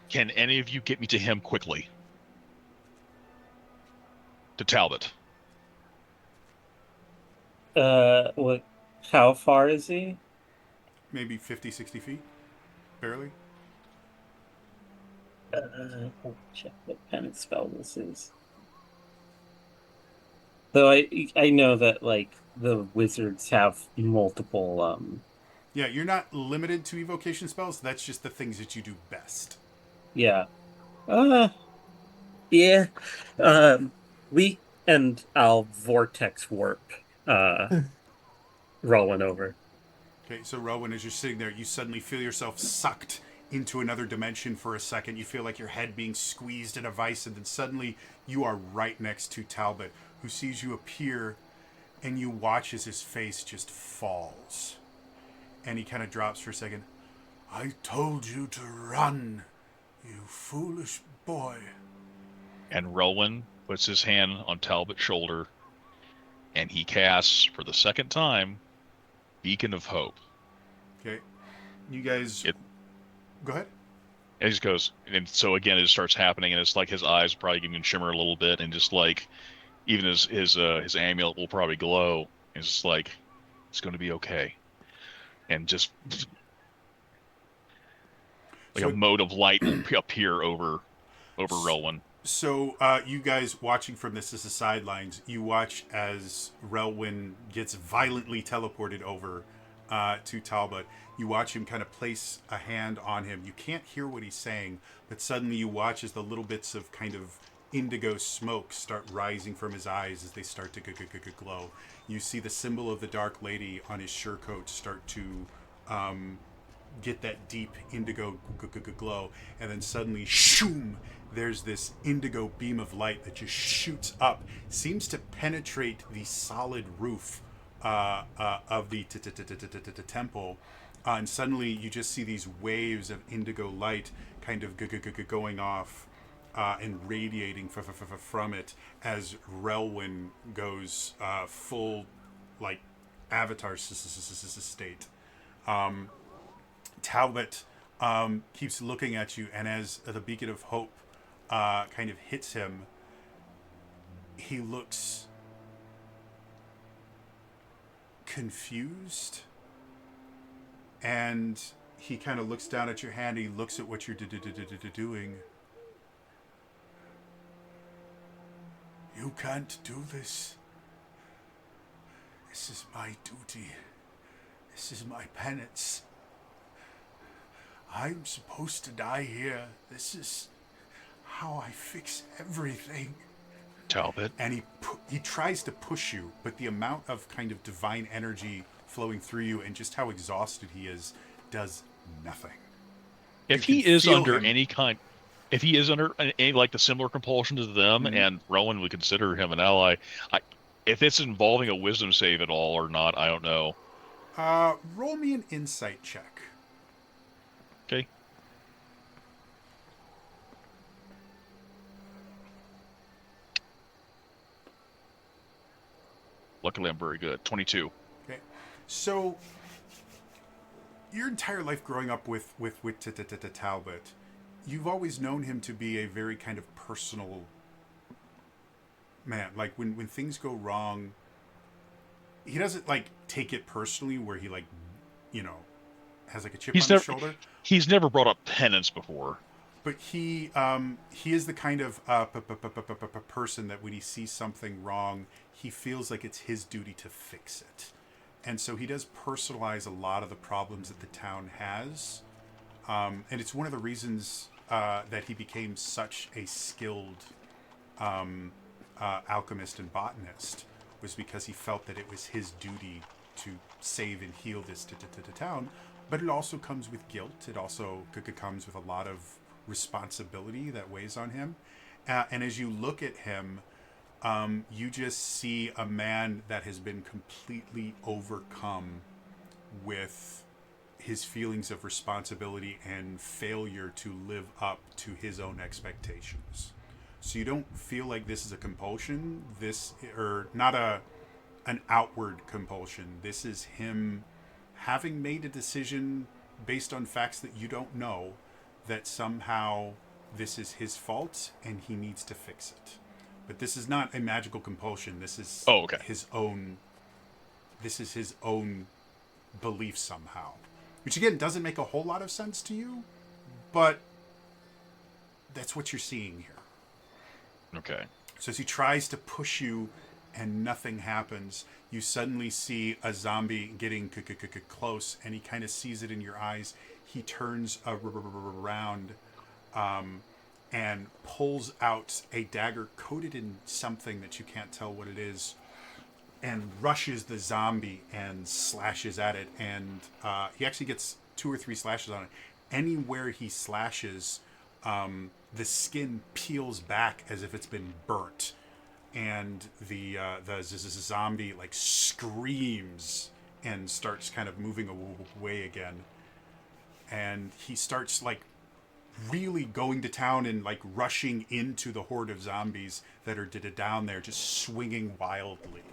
Can any of you get me to him quickly? To Talbot. What? How far is he? Maybe 50, 60 feet, barely. I'll check what kind of spell this is. Though I know that like the wizards have multiple Yeah, you're not limited to evocation spells. That's just the things that you do best. yeah. Uh yeah. Um we and I'll vortex warp rolling over. Okay, so Rowan, as you're sitting there, you suddenly feel yourself sucked into another dimension for a second. You feel like your head being squeezed in a vice, and then suddenly you are right next to Talbot, who sees you appear, and you watch as his face just falls. And he kind of drops for a second. "I told you to run, you foolish boy." And Rowan puts his hand on Talbot's shoulder, and he casts, for the second time, Beacon of Hope. Okay, you guys, It- go ahead. And he just goes, and so again, it starts happening, and it's like his eyes probably even shimmer a little bit, and just like even his amulet will probably glow. And it's just like it's going to be okay, and just like a So mode of light will appear over Relwyn. So, you guys watching from this as the sidelines, you watch as Relwyn gets violently teleported over to Talbot. You watch him kind of place a hand on him. You can't hear what he's saying, but suddenly you watch as the little bits of kind of indigo smoke start rising from his eyes as they start to glow. You see the symbol of the Dark Lady on his surcoat start to get that deep indigo glow, and then suddenly, shoom! There's this indigo beam of light that just shoots up, seems to penetrate the solid roof of the temple, and suddenly you just see these waves of indigo light kind of going off and radiating from it as Relwyn goes full like Avatar state. Talbot keeps looking at you, and as the beacon of hope kind of hits him, he looks confused, and he kind of looks down at your hand. He looks at what you're doing. You can't do this. This is my duty. This is my penance. I'm supposed to die here. This is how I fix everything. Talbot. And he tries to push you, but the amount of kind of divine energy flowing through you and just how exhausted he is does nothing. If You he can is feel under him. any kind, if he is under any like the similar compulsion to them, Mhm. and Rowan would consider him an ally, if it's involving a wisdom save at all or not, I don't know. Roll me an insight check. Okay. Luckily, I'm very good. 22. Okay. So your entire life growing up with Talbot, you've always known him to be a very kind of personal man. Like when things go wrong, he doesn't like take it personally where he like, you know, has like a chip on He's his never shoulder. he's never brought up penance before. But he is the kind of person that when he sees something wrong, he feels like it's his duty to fix it. And so he does personalize a lot of the problems that the town has. And it's one of the reasons that he became such a skilled alchemist and botanist, was because he felt that it was his duty to save and heal this town. But it also comes with guilt. It also comes with a lot of responsibility that weighs on him. And as you look at him, you just see a man that has been completely overcome with his feelings of responsibility and failure to live up to his own expectations. So you don't feel like this is a compulsion, or not an outward compulsion. This is him having made a decision based on facts that you don't know, that somehow this is his fault and he needs to fix it. But this is not a magical compulsion. This is Oh, okay. his own. This is his own belief somehow, which again doesn't make a whole lot of sense to you, but that's what you're seeing here. Okay. So as he tries to push you and nothing happens, you suddenly see a zombie getting close, and he kind of sees it in your eyes. He turns around and pulls out a dagger coated in something that you can't tell what it is, and rushes the zombie and slashes at it. And he actually gets 2 or 3 slashes on it. Anywhere he slashes, the skin peels back as if it's been burnt, and the zombie like screams and starts kind of moving away again. And he starts like really going to town and like rushing into the horde of zombies that are down there, just swinging wildly.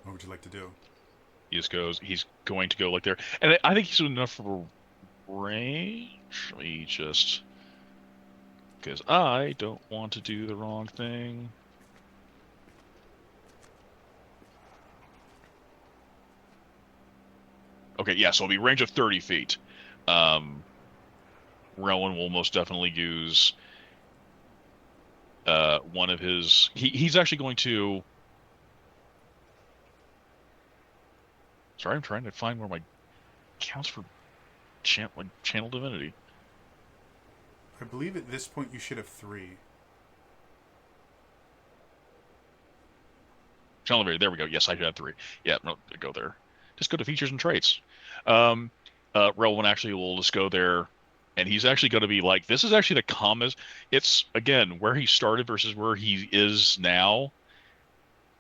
What would you like to do? He just goes. He's going to go like there, and I think he's enough for range. Let me just, because I don't want to do the wrong thing. Okay, yeah, so it'll be range of 30 feet. Rowan will most definitely use one of his. He's actually going to. Sorry, I'm trying to find where my counts for channel divinity. I believe at this point you should have 3. Channel divinity. There we go. Yes, I had 3. Yeah, no, go there. Just go to features and traits. Um, Rowan actually will just go there, and he's actually going to be like, this is actually the calmest. It's again where he started versus where he is now.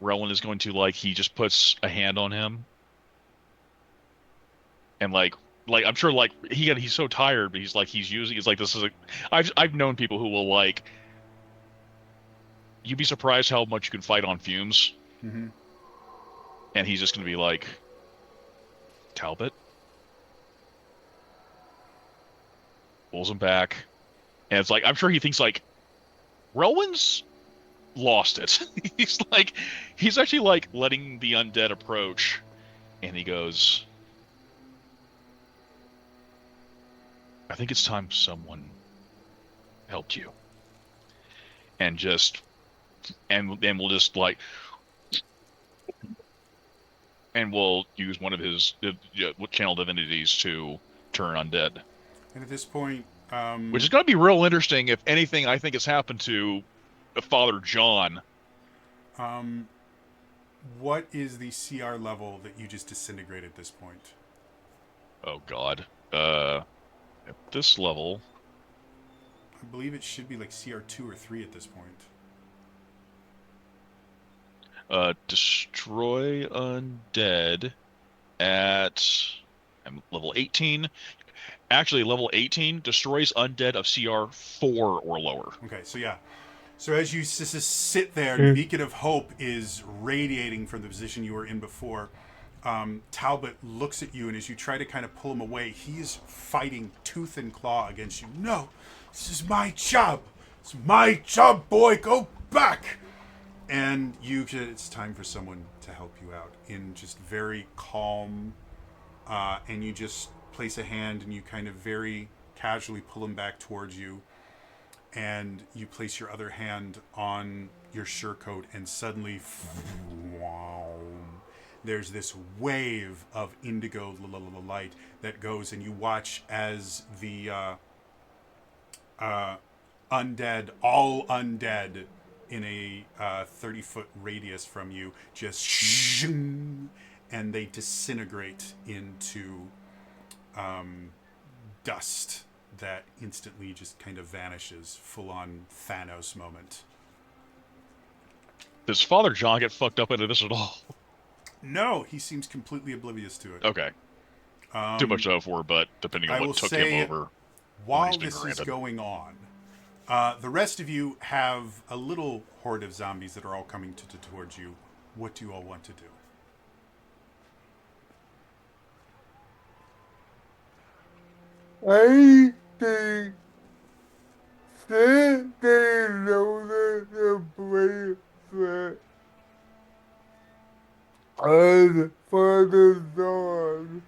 Rowan is going to like he just puts a hand on him and like I'm sure like he's so tired, but he's like this is a I've known people who will like you'd be surprised how much you can fight on fumes, Mm-hmm. and he's just gonna be like Talbot pulls him back, and it's like I'm sure he thinks like Rowan's lost it. He's actually like letting the undead approach, and he goes, I think it's time someone helped you, and just and we'll just like and will use one of his channel divinities to turn undead. And at this point, Which is going to be real interesting if anything I think has happened to Father John. um, what is the CR level that you just disintegrate at this point? Oh God. At this level, I believe it should be like CR 2 or 3 at this point. destroy undead at I'm level 18. Actually, level 18 destroys undead of CR 4 or lower. Okay, so yeah. So as you sit there, the beacon of hope is radiating from the position you were in before. Talbot looks at you, and as you try to kind of pull him away, he's fighting tooth and claw against you. No, this is my job. It's my job, boy. Go back. And it's time for someone to help you out in just very calm, and you just place a hand and you kind of very casually pull him back towards you, and you place your other hand on your surcoat, and suddenly there's this wave of indigo light that goes, and you watch as the undead, all undead in a 30-foot radius from you, just and they disintegrate into dust that instantly just kind of vanishes. Full on Thanos moment. Does Father John get fucked up into this at all? No, he seems completely oblivious to it. Okay. Too much over, but depending on I will what took say, him over. while this is going on, the rest of you have a little horde of zombies that are all coming towards you. What do you all want to do? I think that they know that the bracelet on Father John.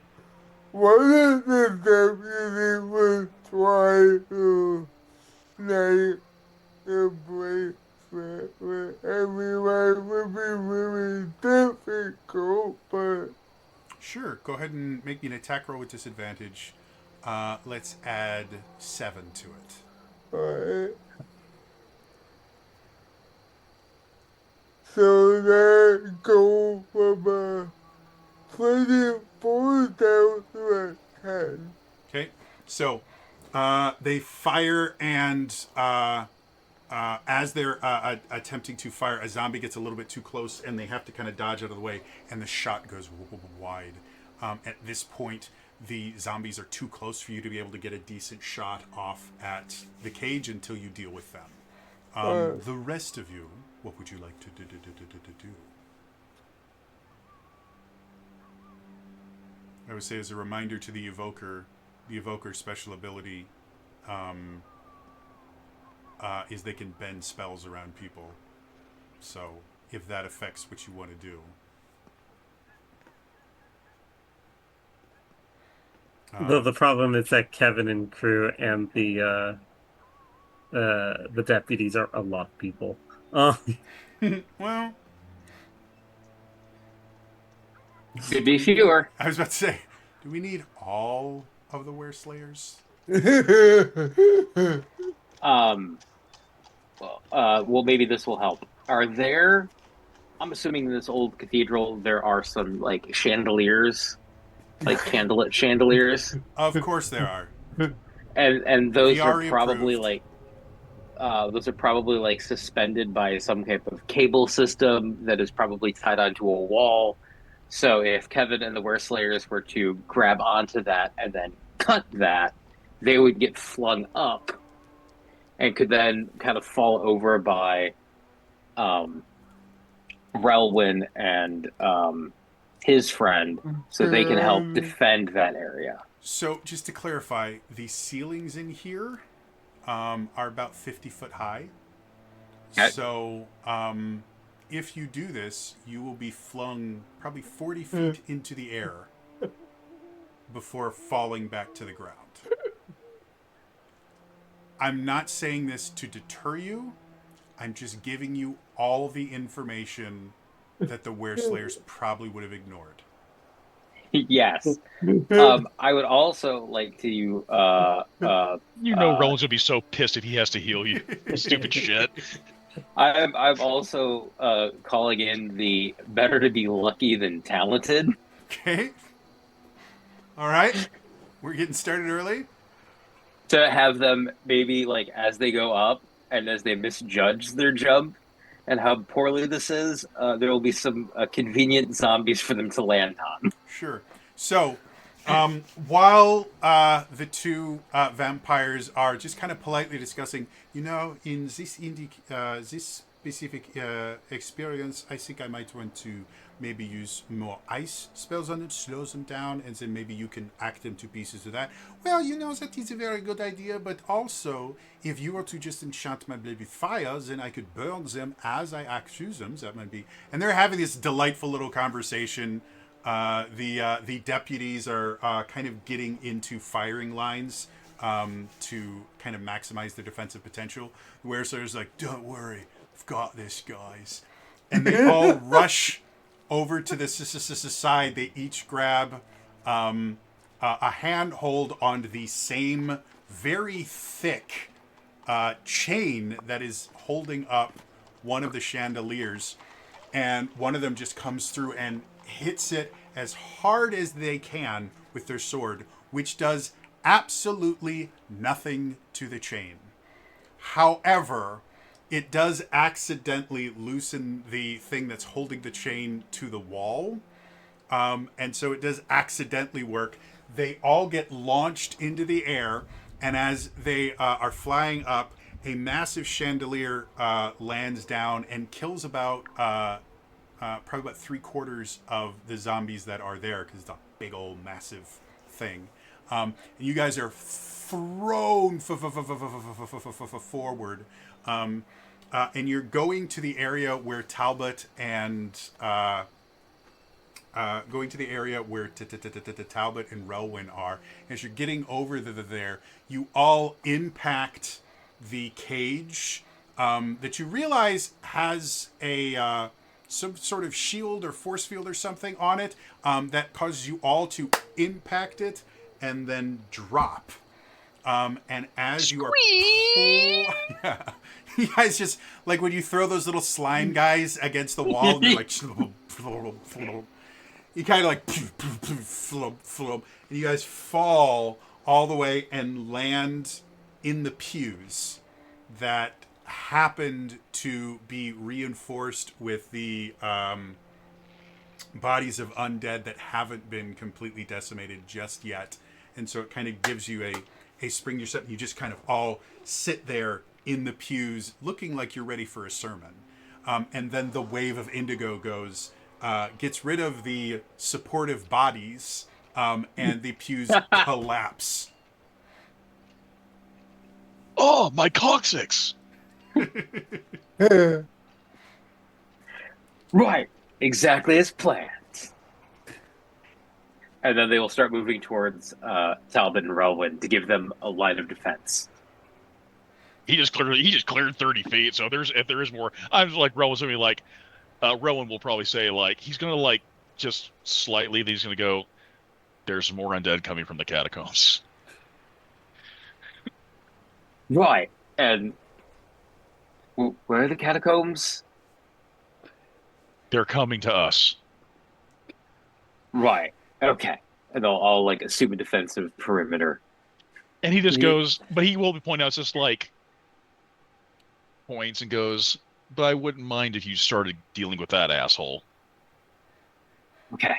One of the deputies was trying to snake the bracelet with everyone would be really difficult, but Sure, go ahead and make me an attack roll with disadvantage. Let's add 7 to it. alright. So that go from a 24 down to a 10. Okay, so they fire, and as they're attempting to fire, a zombie gets a little bit too close, and they have to kind of dodge out of the way, and the shot goes wide. At this point, the zombies are too close for you to be able to get a decent shot off at the cage until you deal with them. The rest of you, what would you like to do? I would say as a reminder to the evoker special ability is they can bend spells around people. So if that affects what you want to do. Though the problem is that Kevin and crew and the deputies are a lot of people. Well, Could be fewer. I was about to say, do we need all of the Wereslayers? Well, maybe this will help. Are there? I'm assuming in this old cathedral there are some like chandeliers, like candlelit chandeliers, Of course there are. and those are VR probably approved. like suspended by some type of cable system that is probably tied onto a wall. So if Kevin and the Wereslayers were to grab onto that and then cut that, they would get flung up and could then kind of fall over by um, Relwyn and his friend, so they can help defend that area. So just to clarify, the ceilings in here are about 50 foot high. Okay. So if you do this, you will be flung probably 40 feet into the air before falling back to the ground. I'm not saying this to deter you. I'm just giving you all the information that the Wereslayers probably would have ignored. Yes. I would also like to Roland's gonna be so pissed if he has to heal you. Stupid shit. I'm also calling in the better to be lucky than talented Okay? All right. We're getting started early. to have them maybe like as they go up and as they misjudge their jump and how poorly this is, there will be some convenient zombies for them to land on. Sure. So, while the two vampires are just kind of politely discussing, in this specific experience, I think I might want to maybe use more ice spells on them, slows them down, and then maybe you can act them to pieces with that. Well, that is a very good idea, but also, if you were to just enchant my blade with fire, then I could burn them as I act through them. That might be... And they're having this delightful little conversation. The deputies are kind of getting into firing lines to kind of maximize their defensive potential. Where Sarah's like, "Don't worry, I've got this, guys," and they all rush over to the side. They each grab a handhold on the same very thick chain that is holding up one of the chandeliers, and one of them just comes through and hits it as hard as they can with their sword, which does absolutely nothing to the chain. However, it does accidentally loosen the thing that's holding the chain to the wall. And so it does accidentally work. They all get launched into the air, and as they are flying up, a massive chandelier lands down and kills about probably about 3/4 of the zombies that are there, because it's a big old massive thing. And you guys are thrown forward, and you're going to the area where Talbot and Talbot and Relwyn are. As you're getting over there, you all impact the cage that you realize has a some sort of shield or force field or something on it that causes you all to impact it and then drop. And as you are yeah, you guys just like when you throw those little slime guys against the wall and they're like you kind of like and you guys fall all the way and land in the pews that happened to be reinforced with the bodies of undead that haven't been completely decimated just yet. And so it kind of gives you a spring to your step. You just kind of all sit there in the pews looking like you're ready for a sermon. And then the wave of indigo goes, gets rid of the supportive bodies and the pews collapse. Oh, my coccyx! Right, exactly as planned. And then they will start moving towards Talbot and Relwyn to give them a line of defense. He just cleared 30 feet. So if there is more, I'm just like Rowan's gonna be like, Rowan will probably say like he's gonna like just slightly. He's gonna go. There's more undead coming from the catacombs. Right, and where are the catacombs? They're coming to us. Right, okay. And they'll all like assume a defensive perimeter. And he just Ye- goes, but he will be pointing out it's just like points and goes, but I wouldn't mind if you started dealing with that asshole. Okay.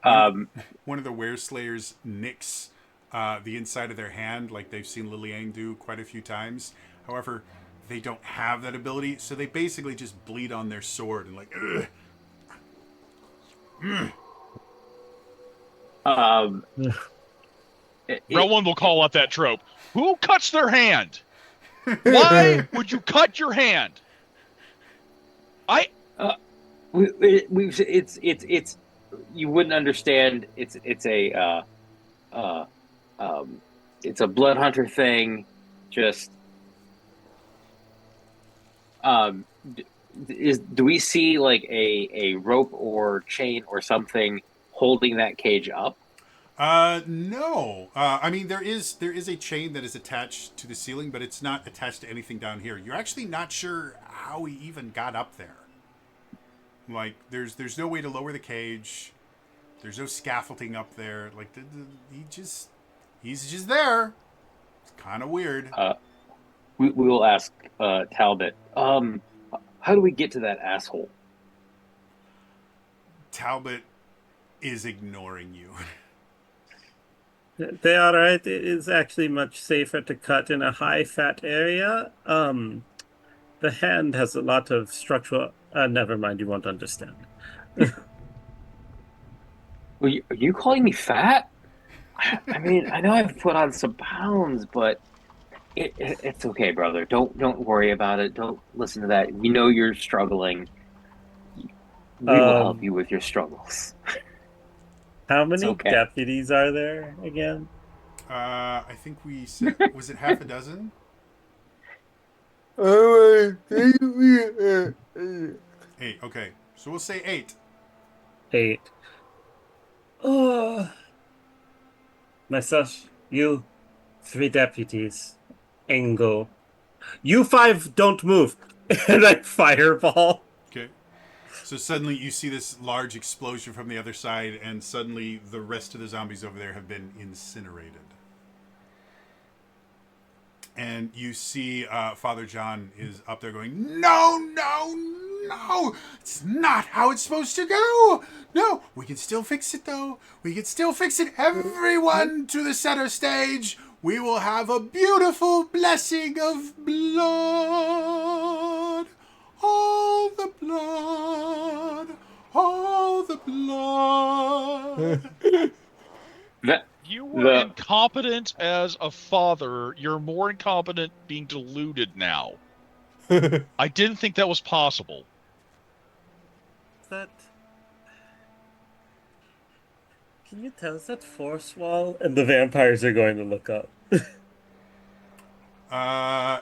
One of, Um, one of the Wereslayers nicks the inside of their hand, like they've seen Liliang do quite a few times. However, they don't have that ability, so they basically just bleed on their sword and like, ugh. um, Rowan will call out that trope. Who cuts their hand? Why would you cut your hand? I it's you wouldn't understand. Uh, it's a blood hunter thing. Just do we see like a rope or chain or something holding that cage up? No. I mean, there is a chain that is attached to the ceiling, but it's not attached to anything down here. You're actually not sure how he even got up there. Like, there's no way to lower the cage. There's no scaffolding up there. Like, he's just there. It's kind of weird. We will ask Talbot. How do we get to that asshole? Talbot is ignoring you. They are right. It is actually much safer to cut in a high-fat area. The hand has a lot of structural. Never mind, you won't understand. Are you calling me fat? I mean, I know I've put on some pounds, but it's okay, brother. Don't worry about it. Don't listen to that. We know you're struggling. We will help Um, you with your struggles. how It's many okay. deputies are there again? I think we said, was it half a dozen? Eight. Okay, so we'll say eight. 8. Oh, myself, you, 3 deputies, Angle. You 5 don't move. And I fireball. Okay. So suddenly you see this large explosion from the other side, and suddenly the rest of the zombies over there have been incinerated. And you see Father John is up there going, "No, no, no! It's not how it's supposed to go! No, we can still fix it though. We can still fix it. Everyone to the center stage! We will have a beautiful blessing of blood! All the blood! All the blood!" That You were the incompetent as a father. You're more incompetent being deluded now. I didn't think that was possible. That. Can you tell us that force wall? And the vampires are going to look up.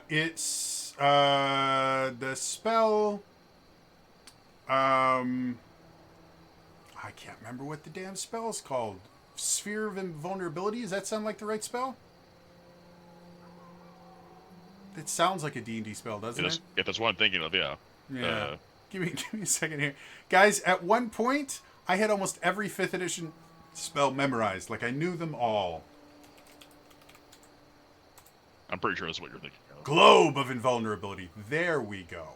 It's the spell. I can't remember what the damn spell is called. Sphere of Invulnerability. Does that sound like the right spell? It sounds like a D&D spell, doesn't it? If that's what I'm thinking of, yeah. Yeah. Give me a second here, guys. At one point, I had almost every 5th edition spell memorized. Like I knew them all. I'm pretty sure that's what you're thinking of. Globe of Invulnerability. There we go.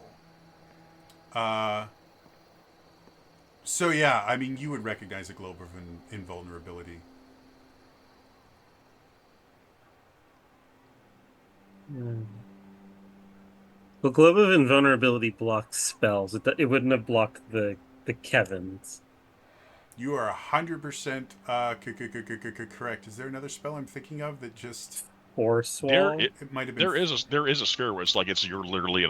So yeah, I mean, you would recognize a globe of invulnerability. The Globe of Invulnerability blocks spells. It wouldn't have blocked the Kevins. You are 100% correct. Is there another spell I'm thinking of that just Force There wall. it it might have been? there is a sphere where it's like you're literally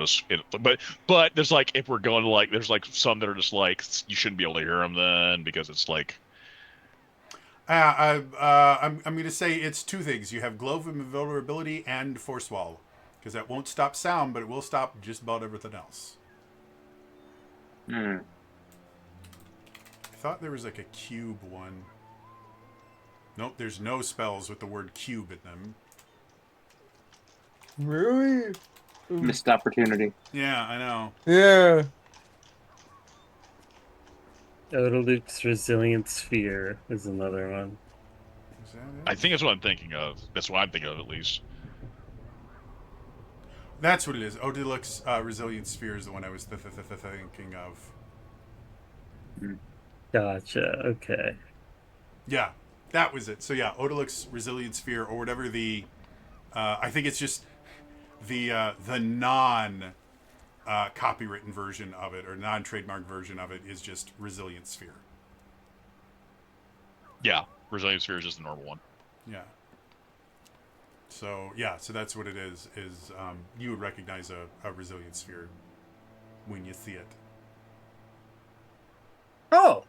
but there's like if we're going to like there's like some that are just like you shouldn't be able to hear them then because it's like I'm going to say it's two things. You have Glove of Invulnerability and Force Wall. Because that won't stop sound, but it will stop just about everything else. Hmm. I thought there was like a cube one. Nope, there's no spells with the word cube in them. Really? Missed opportunity. Yeah, I know. Yeah. Luke's resilient sphere is another one. Is that I it? think that's what I'm thinking of. That's what I'm thinking of at least. That's what it is. Odilux Resilient Sphere is the one I was thinking of. Hmm. Gotcha. Okay. Yeah, that was it. So yeah, Odilux Resilient Sphere or whatever the I think it's just the non copywritten version of it or non trademark version of it is just Resilient Sphere. Yeah, Resilient Sphere is just the normal one. Yeah. So yeah, so that's what it is. Is you would recognize a Resilient Sphere when you see it. Oh,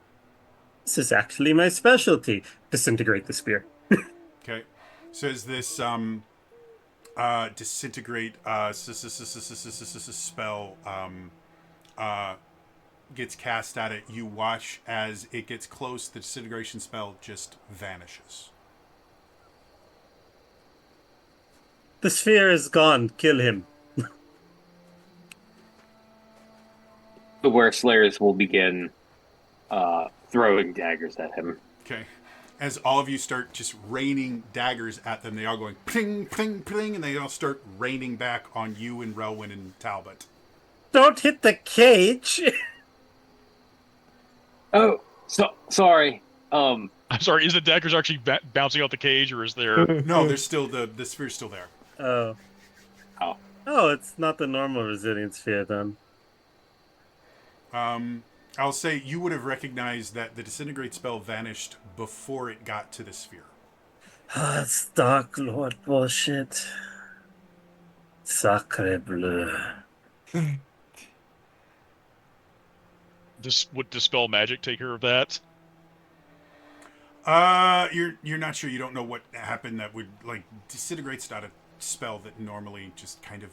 this is actually my specialty. Disintegrate the spear. Okay. Says this disintegrate spell gets cast at it. You watch as it gets close. The disintegration spell just vanishes. The sphere is gone. Kill him. The Were Slayers will begin throwing daggers at him. Okay. As all of you start just raining daggers at them, they all going ping, ping, ping, and they all start raining back on you and Relwyn and Talbot. Don't hit the cage. Oh, sorry. I'm sorry, is the daggers actually bouncing out the cage or is there No, there's still the sphere's still there. Oh. Oh, Oh, it's not the normal resilient sphere then. I'll say you would have recognized that the disintegrate spell vanished before it got to the sphere. It's Dark Lord bullshit. Sacre bleu. this would dispel magic take care of that? You're not sure. You don't know what happened that would like disintegrate's not a spell that normally just kind of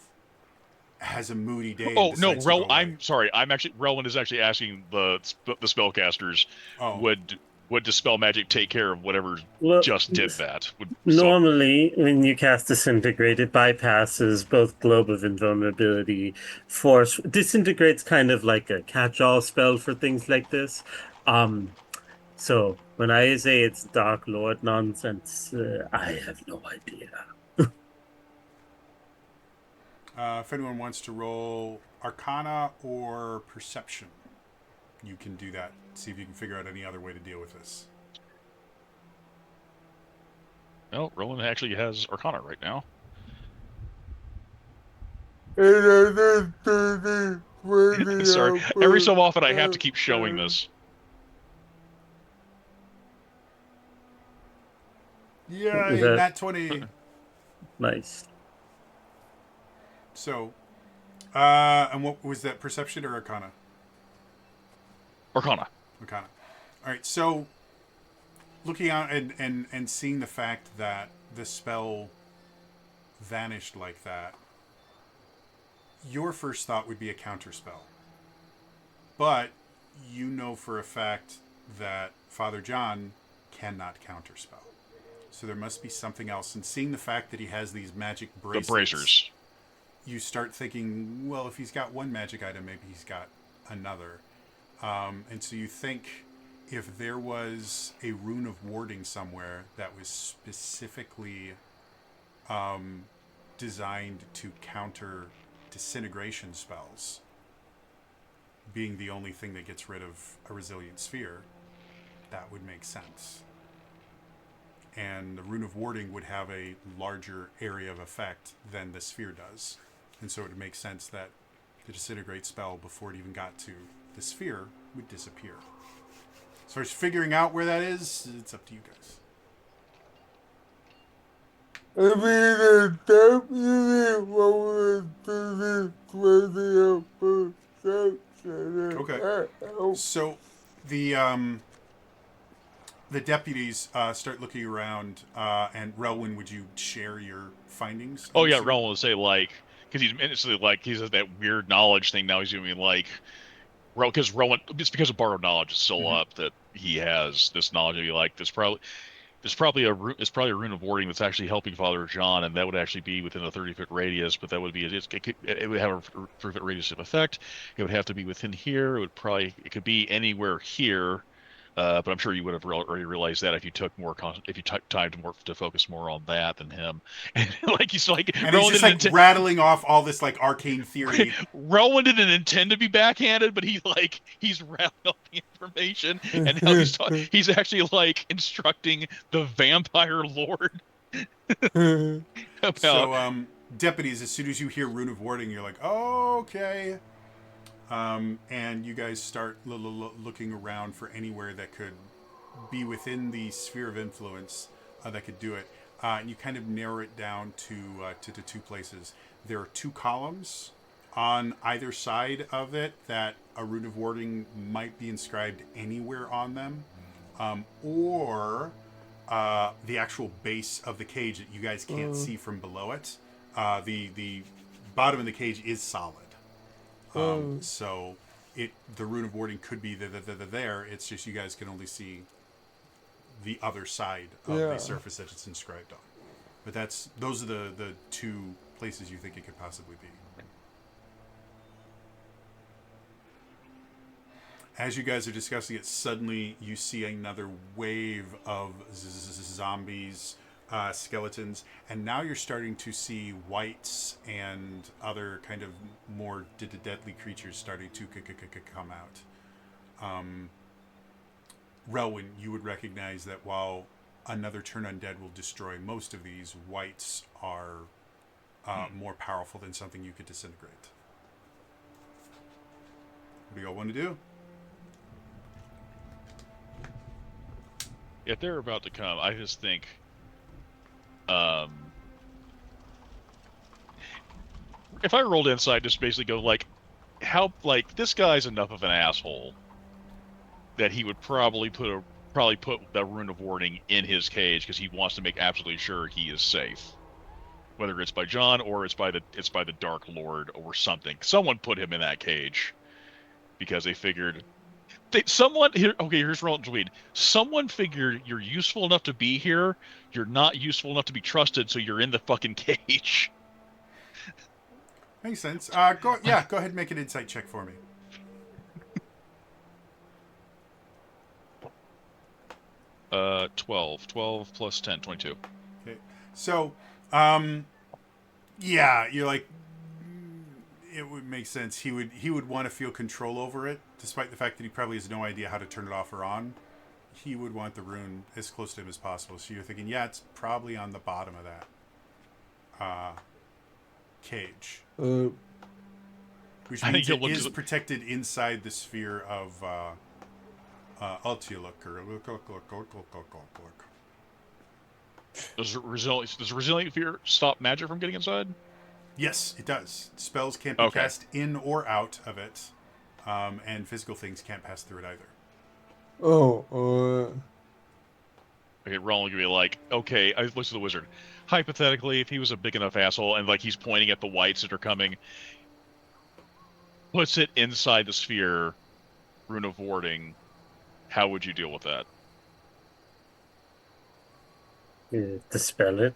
has a moody day and Oh no, decides to go away. I'm sorry. Relwyn is actually asking the spellcasters Oh, would dispel magic take care of whatever Well, just did that? So normally, when you cast Disintegrate, it bypasses both Globe of Invulnerability, Force. Disintegrate's kind of like a catch-all spell for things like this. So when I say it's Dark Lord nonsense, I have no idea. if anyone wants to roll Arcana or Perception, you can do that. See if you can figure out any other way to deal with this. no, Roland actually has Arcana right now. Sorry, every so often I have to keep showing this. Yeah, Is that nat 20. nice? So, and what was that? Perception or Arcana? Arcana. Arcana. All right. So, looking out and seeing the fact that the spell vanished like that, your first thought would be a counter spell. But you know for a fact that Father John cannot counterspell. So there must be something else. And seeing the fact that he has these magic bracelets, The bracers. you start thinking, well, if he's got one magic item, maybe he's got another. And so you think if there was a rune of warding somewhere that was specifically designed to counter disintegration spells, being the only thing that gets rid of a resilient sphere, that would make sense. And the rune of warding would have a larger area of effect than the sphere does. And so it would make sense that the disintegrate spell, before it even got to the sphere, would disappear. As far as figuring out where that is, it's up to you guys. I mean, the deputy wanted to this 20%. Okay. So the deputies start looking around, and Relwyn, would you share your findings? Oh yeah, Rowan will say like, because he's instantly like he has that weird knowledge thing now. He's doing like, because Rowan, it's because of borrowed knowledge is still Mhm. up that he has this knowledge. Of like there's probably it's probably a rune of warding that's actually helping Father John, and that would actually be within a 30-foot radius. But that would be it would have a 30-foot radius of effect. It would have to be within here. It could be anywhere here. But I'm sure you would have already realized that if you took if you took time to more to focus more on that than him. And like he's like And he's just like rattling off all this like arcane theory. Rowan didn't intend to be backhanded, but he's rattling off the information, and now he's actually like instructing the vampire lord about. So, deputies, as soon as you hear Rune of Warding, you're like, oh, okay. And you guys start looking around for anywhere that could be within the sphere of influence that could do it. And you kind of narrow it down to two places. There are two columns on either side of it that a Rune of Warding might be inscribed anywhere on them, or the actual base of the cage that you guys can't see from below it. The bottom of the cage is solid. So the Rune of Warding could be there. It's just you guys can only see the other side of the surface that it's inscribed on. But those are the two places you think it could possibly be. As you guys are discussing it, suddenly you see another wave of zombies, skeletons, and now you're starting to see whites and other kind of more deadly creatures starting to come out. Relwyn, you would recognize that while another turn undead will destroy most of these, whites are more powerful than something you could disintegrate. What do you all want to do? If they're about to come, I just think, if I rolled inside, just basically go like, this guy's enough of an asshole that he would probably put the Rune of Warding in his cage because he wants to make absolutely sure he is safe, whether it's by John or it's by the Dark Lord or something. Someone put him in that cage because they figured. Here's Roland's weed. Someone figured you're useful enough to be here. You're not useful enough to be trusted, so you're in the fucking cage. Makes sense. Go ahead and make an insight check for me. Uh, 12 plus 10, 22. Okay. So, yeah, you're like, it would make sense. He would want to feel control over it, despite the fact that he probably has no idea how to turn it off or on. He would want the rune as close to him as possible. So you're thinking, yeah, it's probably on the bottom of that cage, which means it is protected inside the sphere of Ultialuk. Does resilient fear stop magic from getting inside? Yes, it does. Spells can't be cast in or out of it, and physical things can't pass through it either. Okay, Roland could be like, okay, I looked at the wizard. Hypothetically, if he was a big enough asshole and like he's pointing at the whites that are coming, puts it inside the sphere, Rune of Warding, how would you deal with that? Dispel it.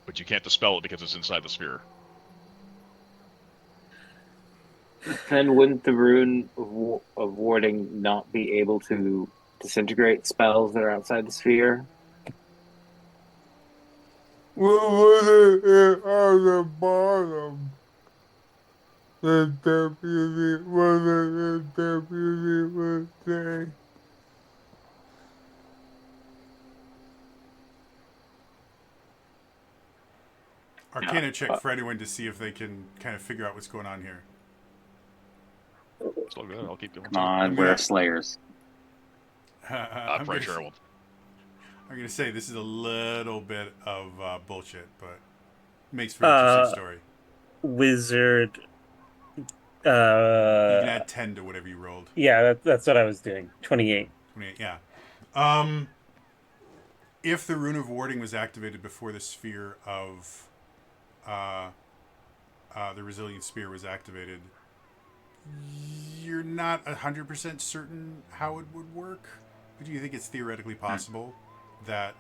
But you can't dispel it because it's inside the sphere. Then wouldn't the rune of warding not be able to disintegrate spells that are outside the sphere? What was it on the bottom? The deputy, what the deputy was saying. Arcana check for anyone to see if they can kind of figure out what's going on here. It's all good. I'll keep doing Come on, we're slayers. I'm pretty sure I won't. I'm gonna say this is a little bit of bullshit, but makes for an interesting story. Wizard. You can Uh, add 10 to whatever you rolled. yeah, that's what I was doing. 28. 28, yeah. If the rune of warding was activated before the sphere of the resilient spear was activated, you're not 100% certain how it would work. But do you think it's theoretically possible that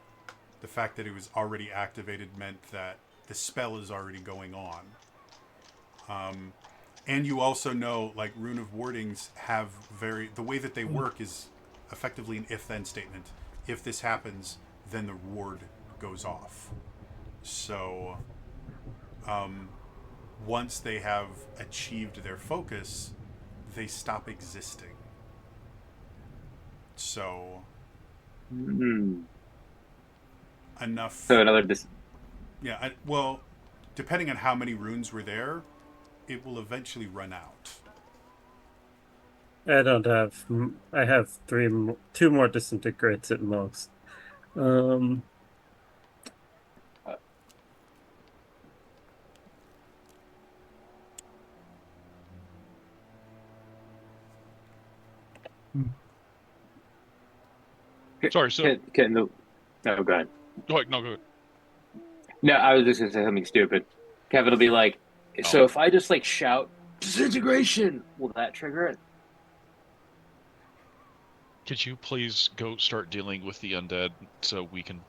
the fact that it was already activated meant that the spell is already going on? And you also know, like, rune of wardings have the way that they work is effectively an if-then statement. If this happens, then the ward goes off. So, once they have achieved their focus, they stop existing. So, enough. So another Yeah, well, depending on how many runes were there, it will eventually run out. I don't have. I have two more disintegrates at most. Um, Sorry, so no, go ahead. go ahead. No, go ahead. No, I was just gonna say something stupid. Kevin will be like, so if I just like shout disintegration, will that trigger it? Could you please go start dealing with the undead so we can?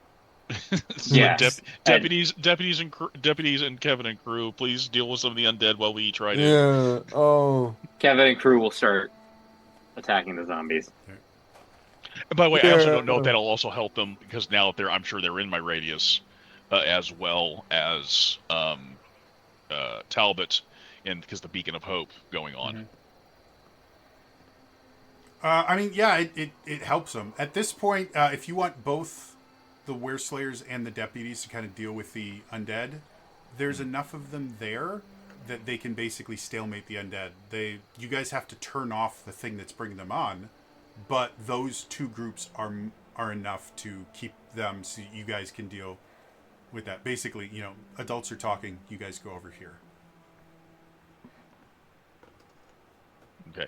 Yes. Deputies and Kevin and crew, please deal with some of the undead while we try to. Yeah. Oh. Kevin and crew will start attacking the zombies. And by the way, I also Yeah. don't know if that'll also help them because now I'm sure they're in my radius, as well as Talbot, and because the Beacon of Hope going on. Mm-hmm. I mean, yeah, it helps them. At this point, if you want both the Wereslayers and the deputies to kind of deal with the undead, there's enough of them there that they can basically stalemate the undead. You guys have to turn off the thing that's bringing them on, but those two groups are enough to keep them so you guys can deal with that. Basically, adults are talking, you guys go over here. Okay.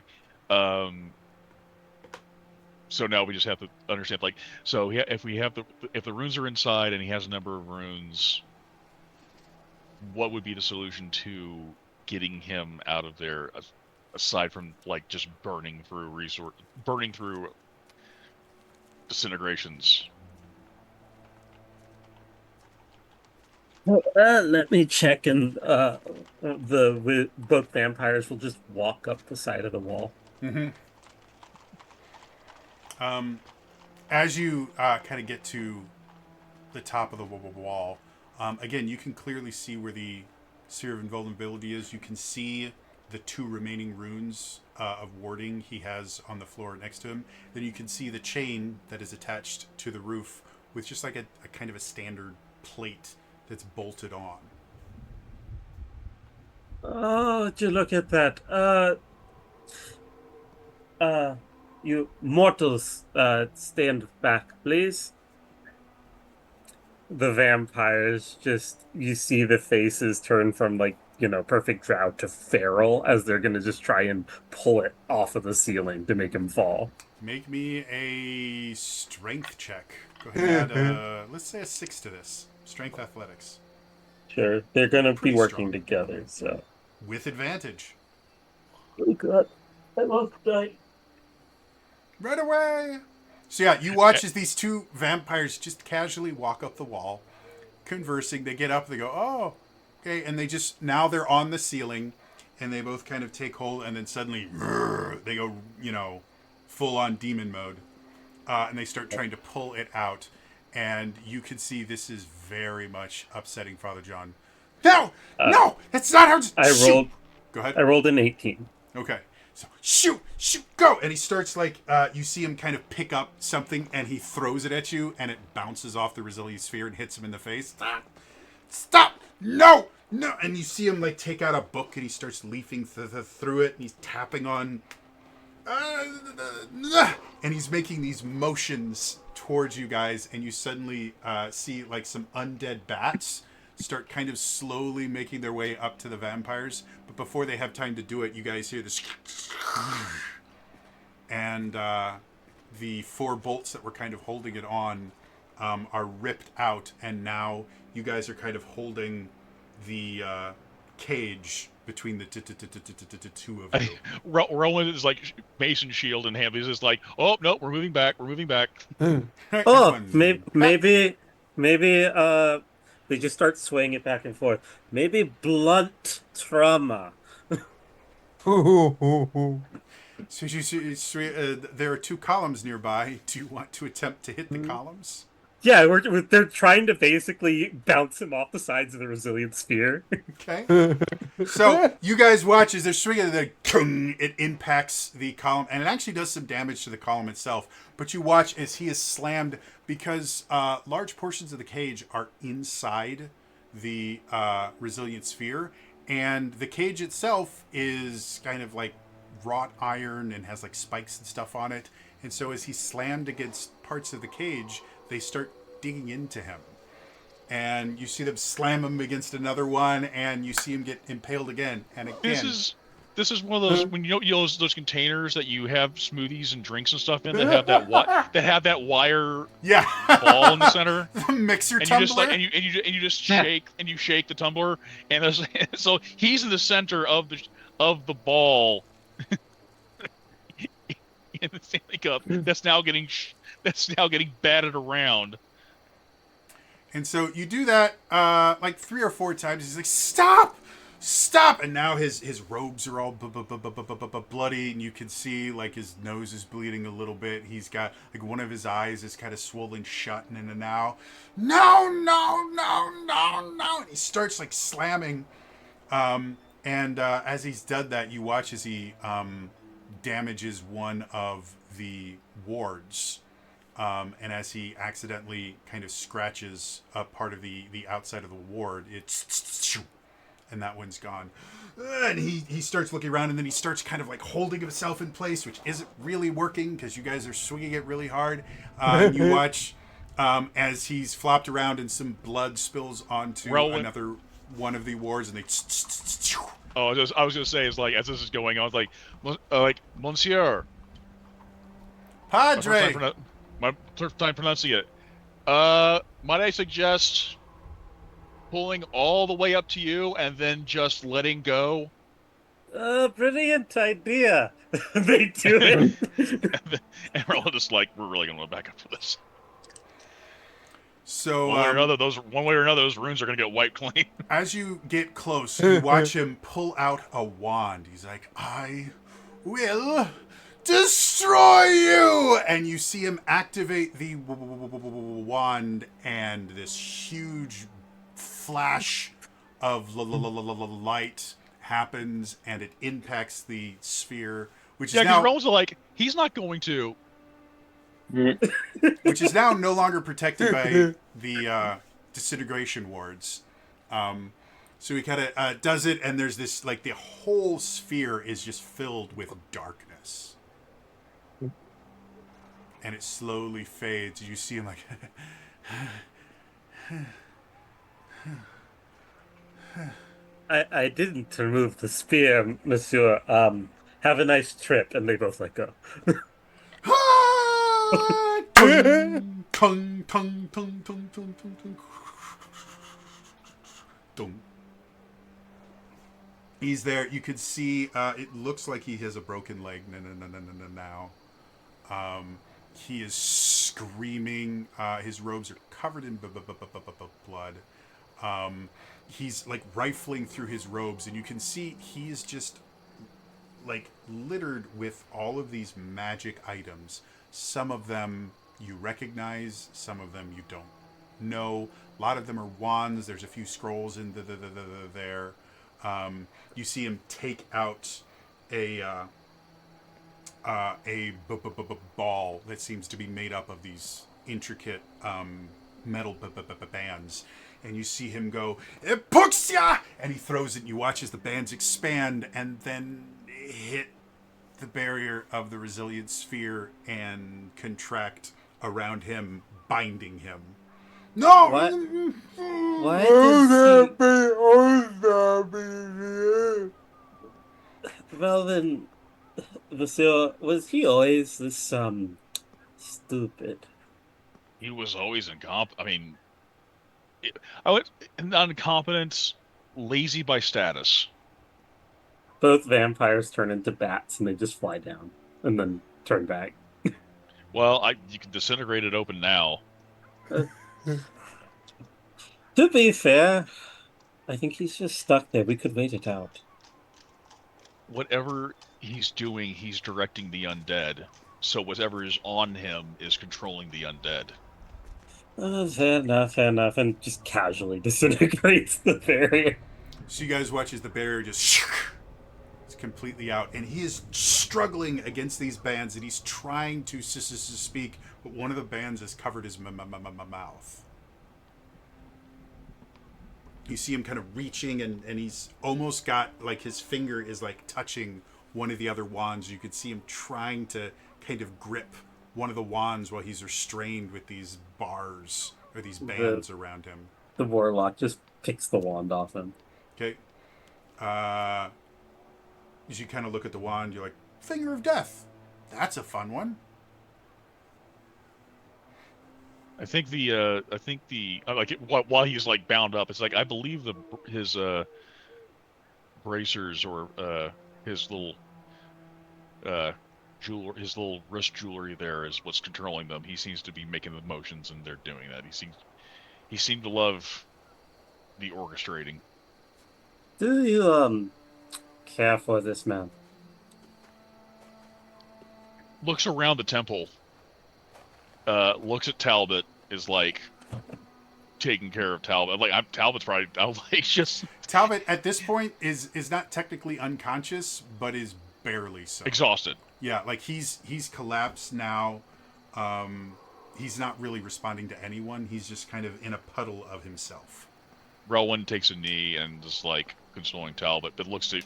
So now we just have to understand, like, so if the runes are inside and he has a number of runes, what would be the solution to getting him out of there, aside from like just burning through disintegrations? let me check, and both vampires will just walk up the side of the wall. Mm-hmm. As you kind of get to the top of the wall, again, you can clearly see where the Sphere of Invulnerability is. You can see the two remaining runes of warding he has on the floor next to him. Then you can see the chain that is attached to the roof with just like a kind of a standard plate that's bolted on. Oh, do you look at that? You mortals, stand back, please. The vampires you see the faces turn from perfect drow to feral as they're gonna just try and pull it off of the ceiling to make him fall. Make me a strength check. Go ahead and add, let's say a 6 to this. Strength athletics. Sure, they're gonna be Pretty working strong. together, so. With advantage. Oh god, I almost died. Right away! So yeah, you watch as these two vampires just casually walk up the wall, conversing. They get up, they go, oh, okay, and now they're on the ceiling, and they both kind of take hold, and then suddenly, they go, full-on demon mode, and they start trying to pull it out, and you can see this is very much upsetting Father John. No, that's not how. Shoot. Go ahead. I rolled an 18. Okay. So shoot, go! And he starts you see him kind of pick up something and he throws it at you and it bounces off the resilient sphere and hits him in the face. Stop! No! And you see him take out a book and he starts leafing through it and he's tapping on. and he's making these motions towards you guys, and you suddenly see like some undead bats start kind of slowly making their way up to the vampires. But before they have time to do it, you guys hear this, and the 4 bolts that were kind of holding it on are ripped out, and now you guys are kind of holding the cage between the two of you. Rowan is like Mason shield in hand. He's just like, oh no, we're moving back. We're moving back. Oh, Everyone, maybe we just start swaying it back and forth. Maybe blunt trauma. so there are 2 columns nearby. Do you want to attempt to hit the columns? Yeah, they're trying to basically bounce him off the sides of the resilient sphere. Okay. So you guys watch as they're swinging, it impacts the column, and it actually does some damage to the column itself. But you watch as he is slammed because large portions of the cage are inside the resilient sphere, and the cage itself is kind of like wrought iron and has like spikes and stuff on it. And so as he's slammed against parts of the cage, they start digging into him. And you see them slam him against another one, and you see him get impaled again and again. This is one of those when you know those containers that you have smoothies and drinks and stuff in that have that wire ball in the center. The mixer and tumbler. You just like and you just shake and you shake the tumbler, and so he's in the center of the ball in the Stanley Cup that's now getting batted around. And so you do that like 3 or 4 times. He's like, stop! And now his robes are all bloody, and you can see like his nose is bleeding a little bit. He's got like one of his eyes is kind of swollen shut, and now, no! And he starts like slamming. And as he's done that, you watch as he damages one of the wards. And as he accidentally kind of scratches a part of the outside of the ward, and that one's gone. And he starts looking around, and then he starts kind of like holding himself in place, which isn't really working because you guys are swinging it really hard. You watch as he's flopped around, and some blood spills onto another one of the wards, and they. I was gonna say, is like as this is going on, it's like Monsieur Padre. My first time pronouncing it. Might I suggest pulling all the way up to you and then just letting go? Brilliant idea. They do it. And we're all just like, we're really gonna back up for this. So one way or another, those runes are gonna get wiped clean. As you get close, you watch him pull out a wand. He's like, I will destroy you! And you see him activate the wand, and this huge flash of light happens, and it impacts the sphere, which is now... Rowan's like, he's not going to... which is now no longer protected by the disintegration wards. So he kind of does it, and there's this, like, the whole sphere is just filled with darkness. And it slowly fades. You see him like... I didn't remove the spear, monsieur. Have a nice trip. And they both let go. Tung, tung, tung, tung, tung, tung, tung, tung. Dum. He's there. You could see, it looks like he has a broken leg now. He is screaming. His robes are covered in blood. He's like rifling through his robes, and you can see he's just like littered with all of these magic items. Some of them you recognize, some of them you don't know. A lot of them are wands. There's a few scrolls in there. You see him take out a ball that seems to be made up of these intricate metal bands, and you see him go epoxia, and he throws it. And you watch as the bands expand and then hit the barrier of the resilient sphere and contract around him, binding him. No! What? Why Oh, does that be all zombies. he... Well then, Vasile, was he always this, stupid? He was always incompetent. I mean, I would not incompetent, lazy by status. Both vampires turn into bats and they just fly down and then turn back. Well, you can disintegrate it open now. Uh, to be fair, I think he's just stuck there. We could wait it out. Whatever he's doing, he's directing the undead. So whatever is on him is controlling the undead. Fair enough, and just casually disintegrates the barrier. So you guys watch as the barrier just it's completely out, and he is struggling against these bands, and he's trying to speak, but one of the bands has covered his mouth. You see him kind of reaching, and he's almost got, like, his finger is like touching one of the other wands. You could see him trying to kind of grip one of the wands while he's restrained with these bars or these bands around him. The warlock just picks the wand off him. Okay. As you kind of look at the wand, you're like, Finger of Death. That's a fun one. I think while he's like bound up, it's like I believe his bracers or his little his little wrist jewelry there is what's controlling them. He seems to be making the motions, and they're doing that. He seemed to love the orchestrating. Do you care for this man? Looks around the temple. Looks at Talbot, is like taking care of Talbot. Like Talbot's probably just Talbot at this point is not technically unconscious, but is barely so. exhausted. Yeah, like he's collapsed now. He's not really responding to anyone. He's just kind of in a puddle of himself. Relwyn takes a knee and is like consoling Talbot, but looks to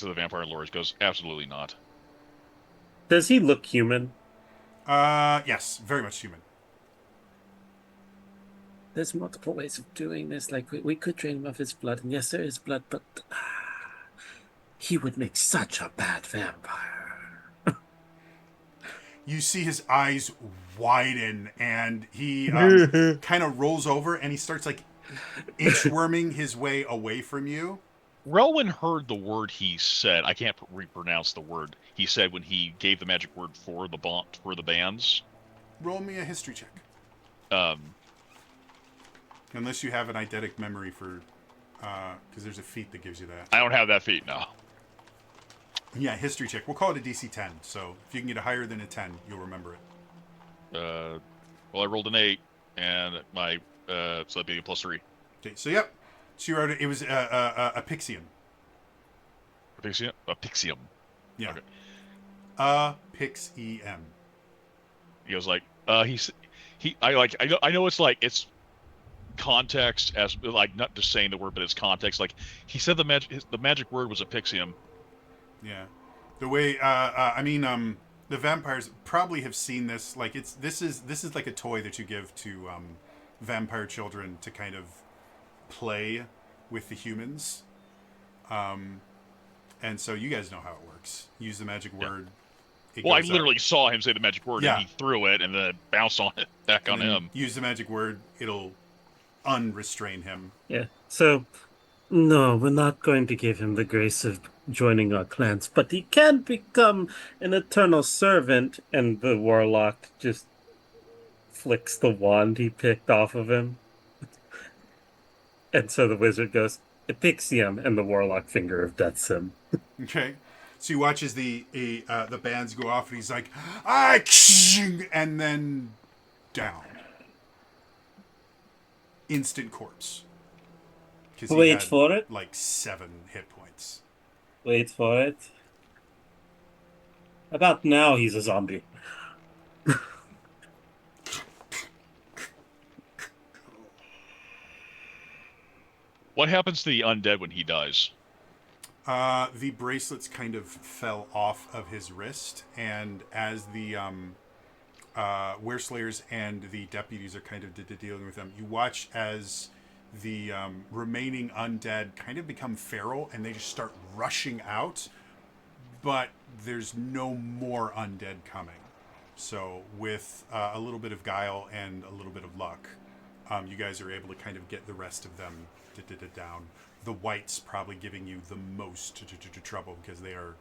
the vampire lords. Goes, absolutely not. Does he look human? Yes, very much human. There's multiple ways of doing this. Like, we could drain him of his blood, and yes, there is blood, but he would make such a bad vampire. You see his eyes widen, and he kind of rolls over, and he starts like inchworming his way away from you. Relwyn heard the word he said. I can't repronounce the word he said when he gave the magic word for the bands. Roll me a history check. Unless you have an eidetic memory for, because there's a feat that gives you that. I don't have that feat now. Yeah, history check. We'll call it a DC 10. So if you can get a higher than a 10, you'll remember it. Well, I rolled an 8, and my so that'd be a +3. Okay, so yep. So you wrote it. It was a Pixium. A Pixium. Yeah. Okay. Pixium. He was like, I know it's like it's context as like not just saying the word, but it's context. Like he said the magic word was a Pixium. Yeah, the way the vampires probably have seen this. Like this is like a toy that you give to vampire children to kind of play with the humans. And so you guys know how it works. Use the magic word. Well, I literally saw him say the magic word, and he threw it, and then it bounced on it back on him. Use the magic word; it'll unrestrain him. Yeah. So, no, we're not going to give him the grace of joining our clans, but he can become an eternal servant. And the warlock just flicks the wand he picked off of him. And so the wizard goes, Epixium, and the warlock finger of deaths him. Okay. So he watches the bands go off, and he's like, and then down. Instant corpse. Wait for it. Like 7 hit points. Wait for it. About now, he's a zombie. What happens to the undead when he dies? The bracelets kind of fell off of his wrist, and as the Wereslayers and the deputies are kind of dealing with them, you watch as the remaining undead kind of become feral, and they just start rushing out, but there's no more undead coming. So with a little bit of guile and a little bit of luck, you guys are able to kind of get the rest of them down. The whites probably giving you the most trouble because they are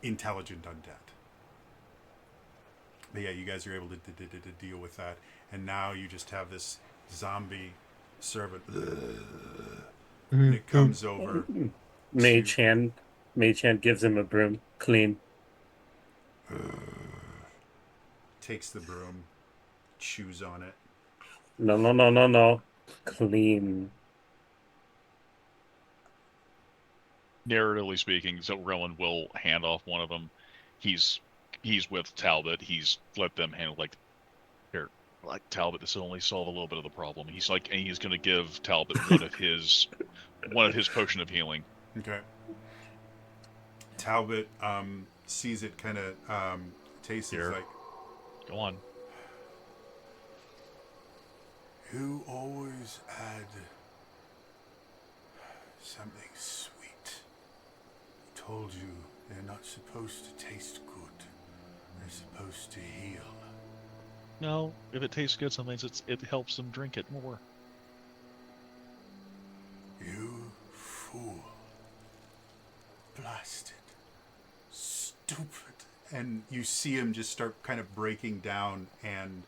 intelligent undead. But yeah, you guys are able to deal with that. And now you just have this zombie servant. And it comes over. Mage hand gives him a broom. Clean. Takes the broom, chews on it. No. Clean. Narratively speaking, so Rowan will hand off one of them. He's with Talbot. He's let them handle here. Like Talbot, this will only solve a little bit of the problem. He's and he's going to give Talbot one of his potion of healing. Okay. Talbot sees it, kind of tastes it, like, go on. You always add something sweet. I told you they're not supposed to taste good. They're supposed to heal. No, if it tastes good, sometimes it helps them drink it more. You fool. Blasted. Stupid. And you see him just start kind of breaking down, and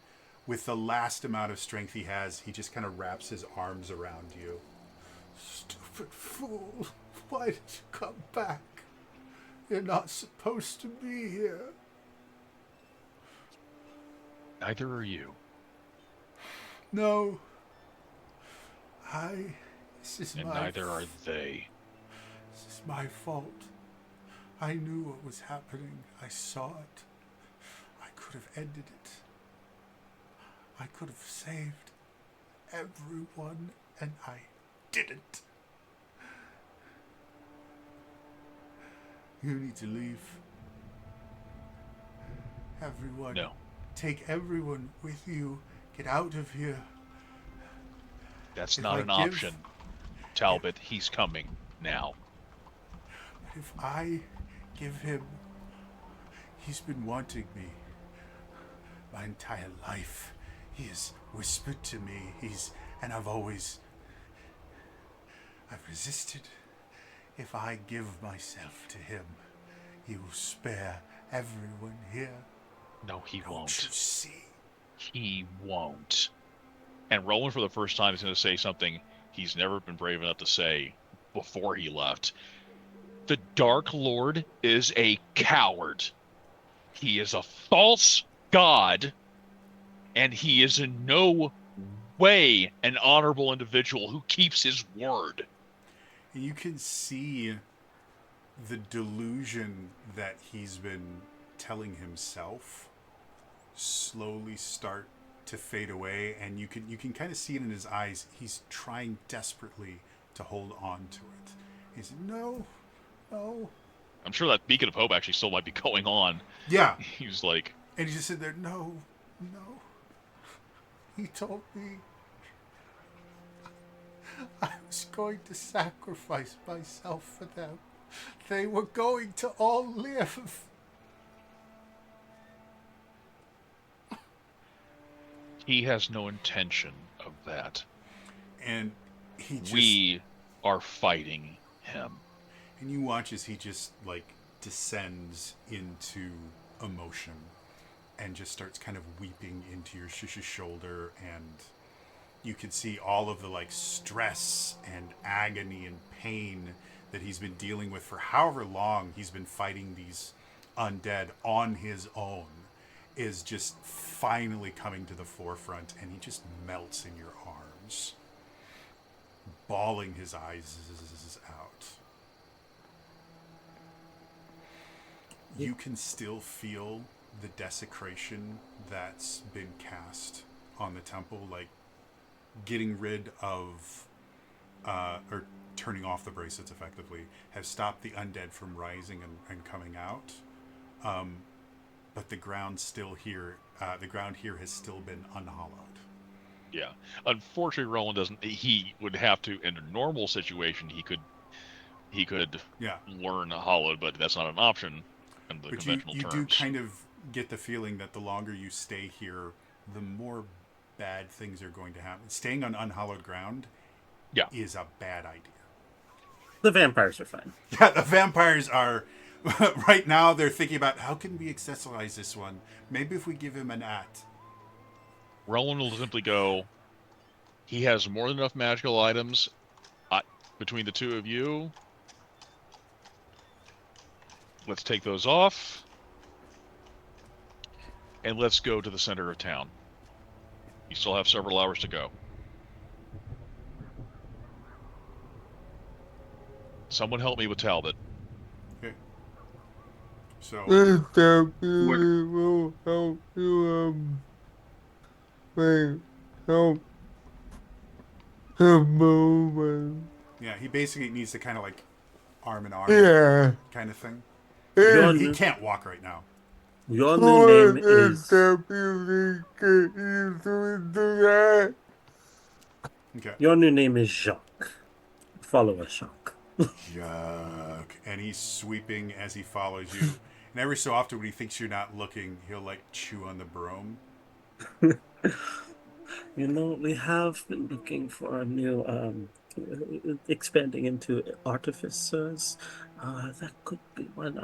with the last amount of strength he has, he just kind of wraps his arms around you. Stupid fool. Why did you come back? You're not supposed to be here. Neither are you. No. Neither are they. This is my fault. I knew what was happening. I saw it. I could have ended it. I could have saved everyone, and I didn't. You need to leave. Everyone. No. Take everyone with you. Get out of here. That's not an option. Talbot, he's coming now. If I give him... He's been wanting me my entire life. He has whispered to me. And I've resisted. If I give myself to him, he will spare everyone here. No, he Don't won't. you see? He won't. And Roland, for the first time, is going to say something he's never been brave enough to say before he left. The Dark Lord is a coward. He is a false god, and he is in no way an honorable individual who keeps his word. You can see the delusion that he's been telling himself slowly start to fade away, and you can kind of see it in his eyes. He's trying desperately to hold on to it. He's no. I'm sure that beacon of hope actually still might be going on. Yeah. He was like... And he just said there, no. He told me I was going to sacrifice myself for them. They were going to all live. He has no intention of that. And we are fighting him. And you watch as he just descends into emotion and just starts kind of weeping into your shoulder, and you can see all of the stress and agony and pain that he's been dealing with for however long he's been fighting these undead on his own is just finally coming to the forefront, and he just melts in your arms, bawling his eyes out. You can still feel the desecration that's been cast on the temple, getting rid of, or turning off the bracelets effectively, have stopped the undead from rising and coming out. But the ground still here, the ground here has still been unhollowed. Yeah. Unfortunately, Roland doesn't. He would have to, in a normal situation, he could Yeah. learn hollowed, but that's not an option in the But conventional you do terms. kind of get the feeling that the longer you stay here, the more bad things are going to happen. Staying on unhallowed ground Yeah. is a bad idea. The vampires are fine. Yeah, the vampires are right now. They're thinking about how can we accessorize this one. Maybe if we give him an at. Roland will simply go. He has more than enough magical items. Between the two of you, let's take those off, and let's go to the center of town. You still have several hours to go. Someone help me with Talbot. Okay. So This What? definitely will help you, wait, help him move and, yeah, he basically needs to kind of like arm in arm yeah. kind of thing. Your He new, can't walk right now. your new name This is deputy can easily do that. Okay. your new name is Jacques. Follow us, Jacques. Yuck. And he's sweeping as he follows you. And every so often when he thinks you're not looking, he'll like chew on the brome. You know, we have been looking for a new, expanding into artificers. That could be one.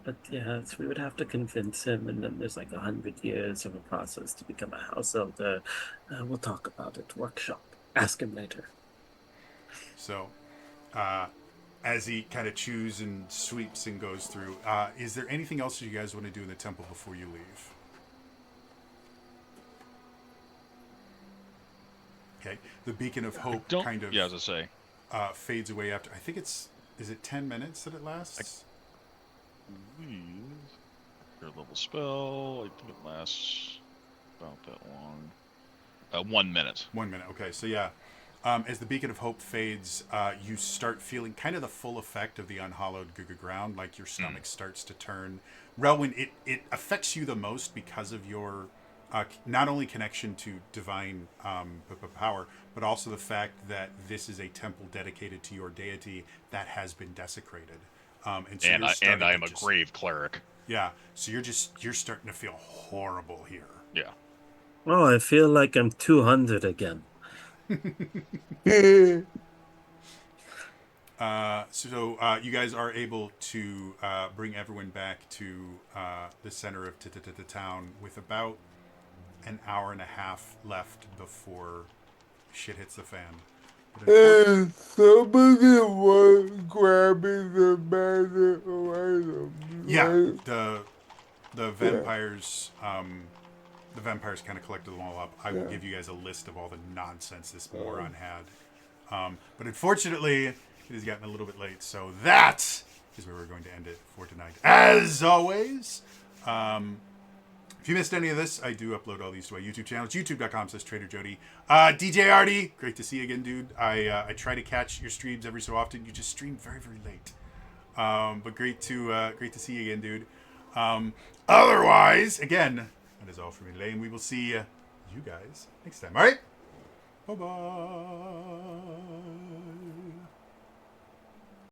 But yes, we would have to convince him, and then there's like 100 years of a process to become a house elder. We'll talk about it. Workshop. Ask him later. So, as he kind of chews and sweeps and goes through, is there anything else you guys want to do in the temple before you leave? Okay. The beacon of hope kind of Yeah, as I say. fades away after. I think it's. Is it 10 minutes that it lasts? Third level spell. I think it lasts about that long. 1 minute. 1 minute. Okay. So yeah. As the beacon of hope fades, you start feeling kind of the full effect of the unhallowed ground, like your stomach starts to turn. Relwyn, it affects you the most because of your not only connection to divine power, but also the fact that this is a temple dedicated to your deity that has been desecrated. So And I am a grave cleric. Yeah, so you're starting to feel horrible here. Yeah. Oh, I feel like I'm 200 again. So you guys are able to bring everyone back to the center of the town with about an hour and a half left before shit hits the fan. And somebody was grabbing the magical items, Yeah, right? the vampires the vampires kind of collected them all up. I will Yeah. give you guys a list of all the nonsense this moron had. But unfortunately, it has gotten a little bit late, so that is where we're going to end it for tonight. As always, if you missed any of this, I do upload all these to my YouTube channel. It's youtube.com/TraderJody. DJ Artie, great to see you again, dude. I try to catch your streams every so often. You just stream very, very late. But great to see you again, dude. Otherwise, again, that is all from me, Lane. We will see you guys next time. All right? Bye-bye.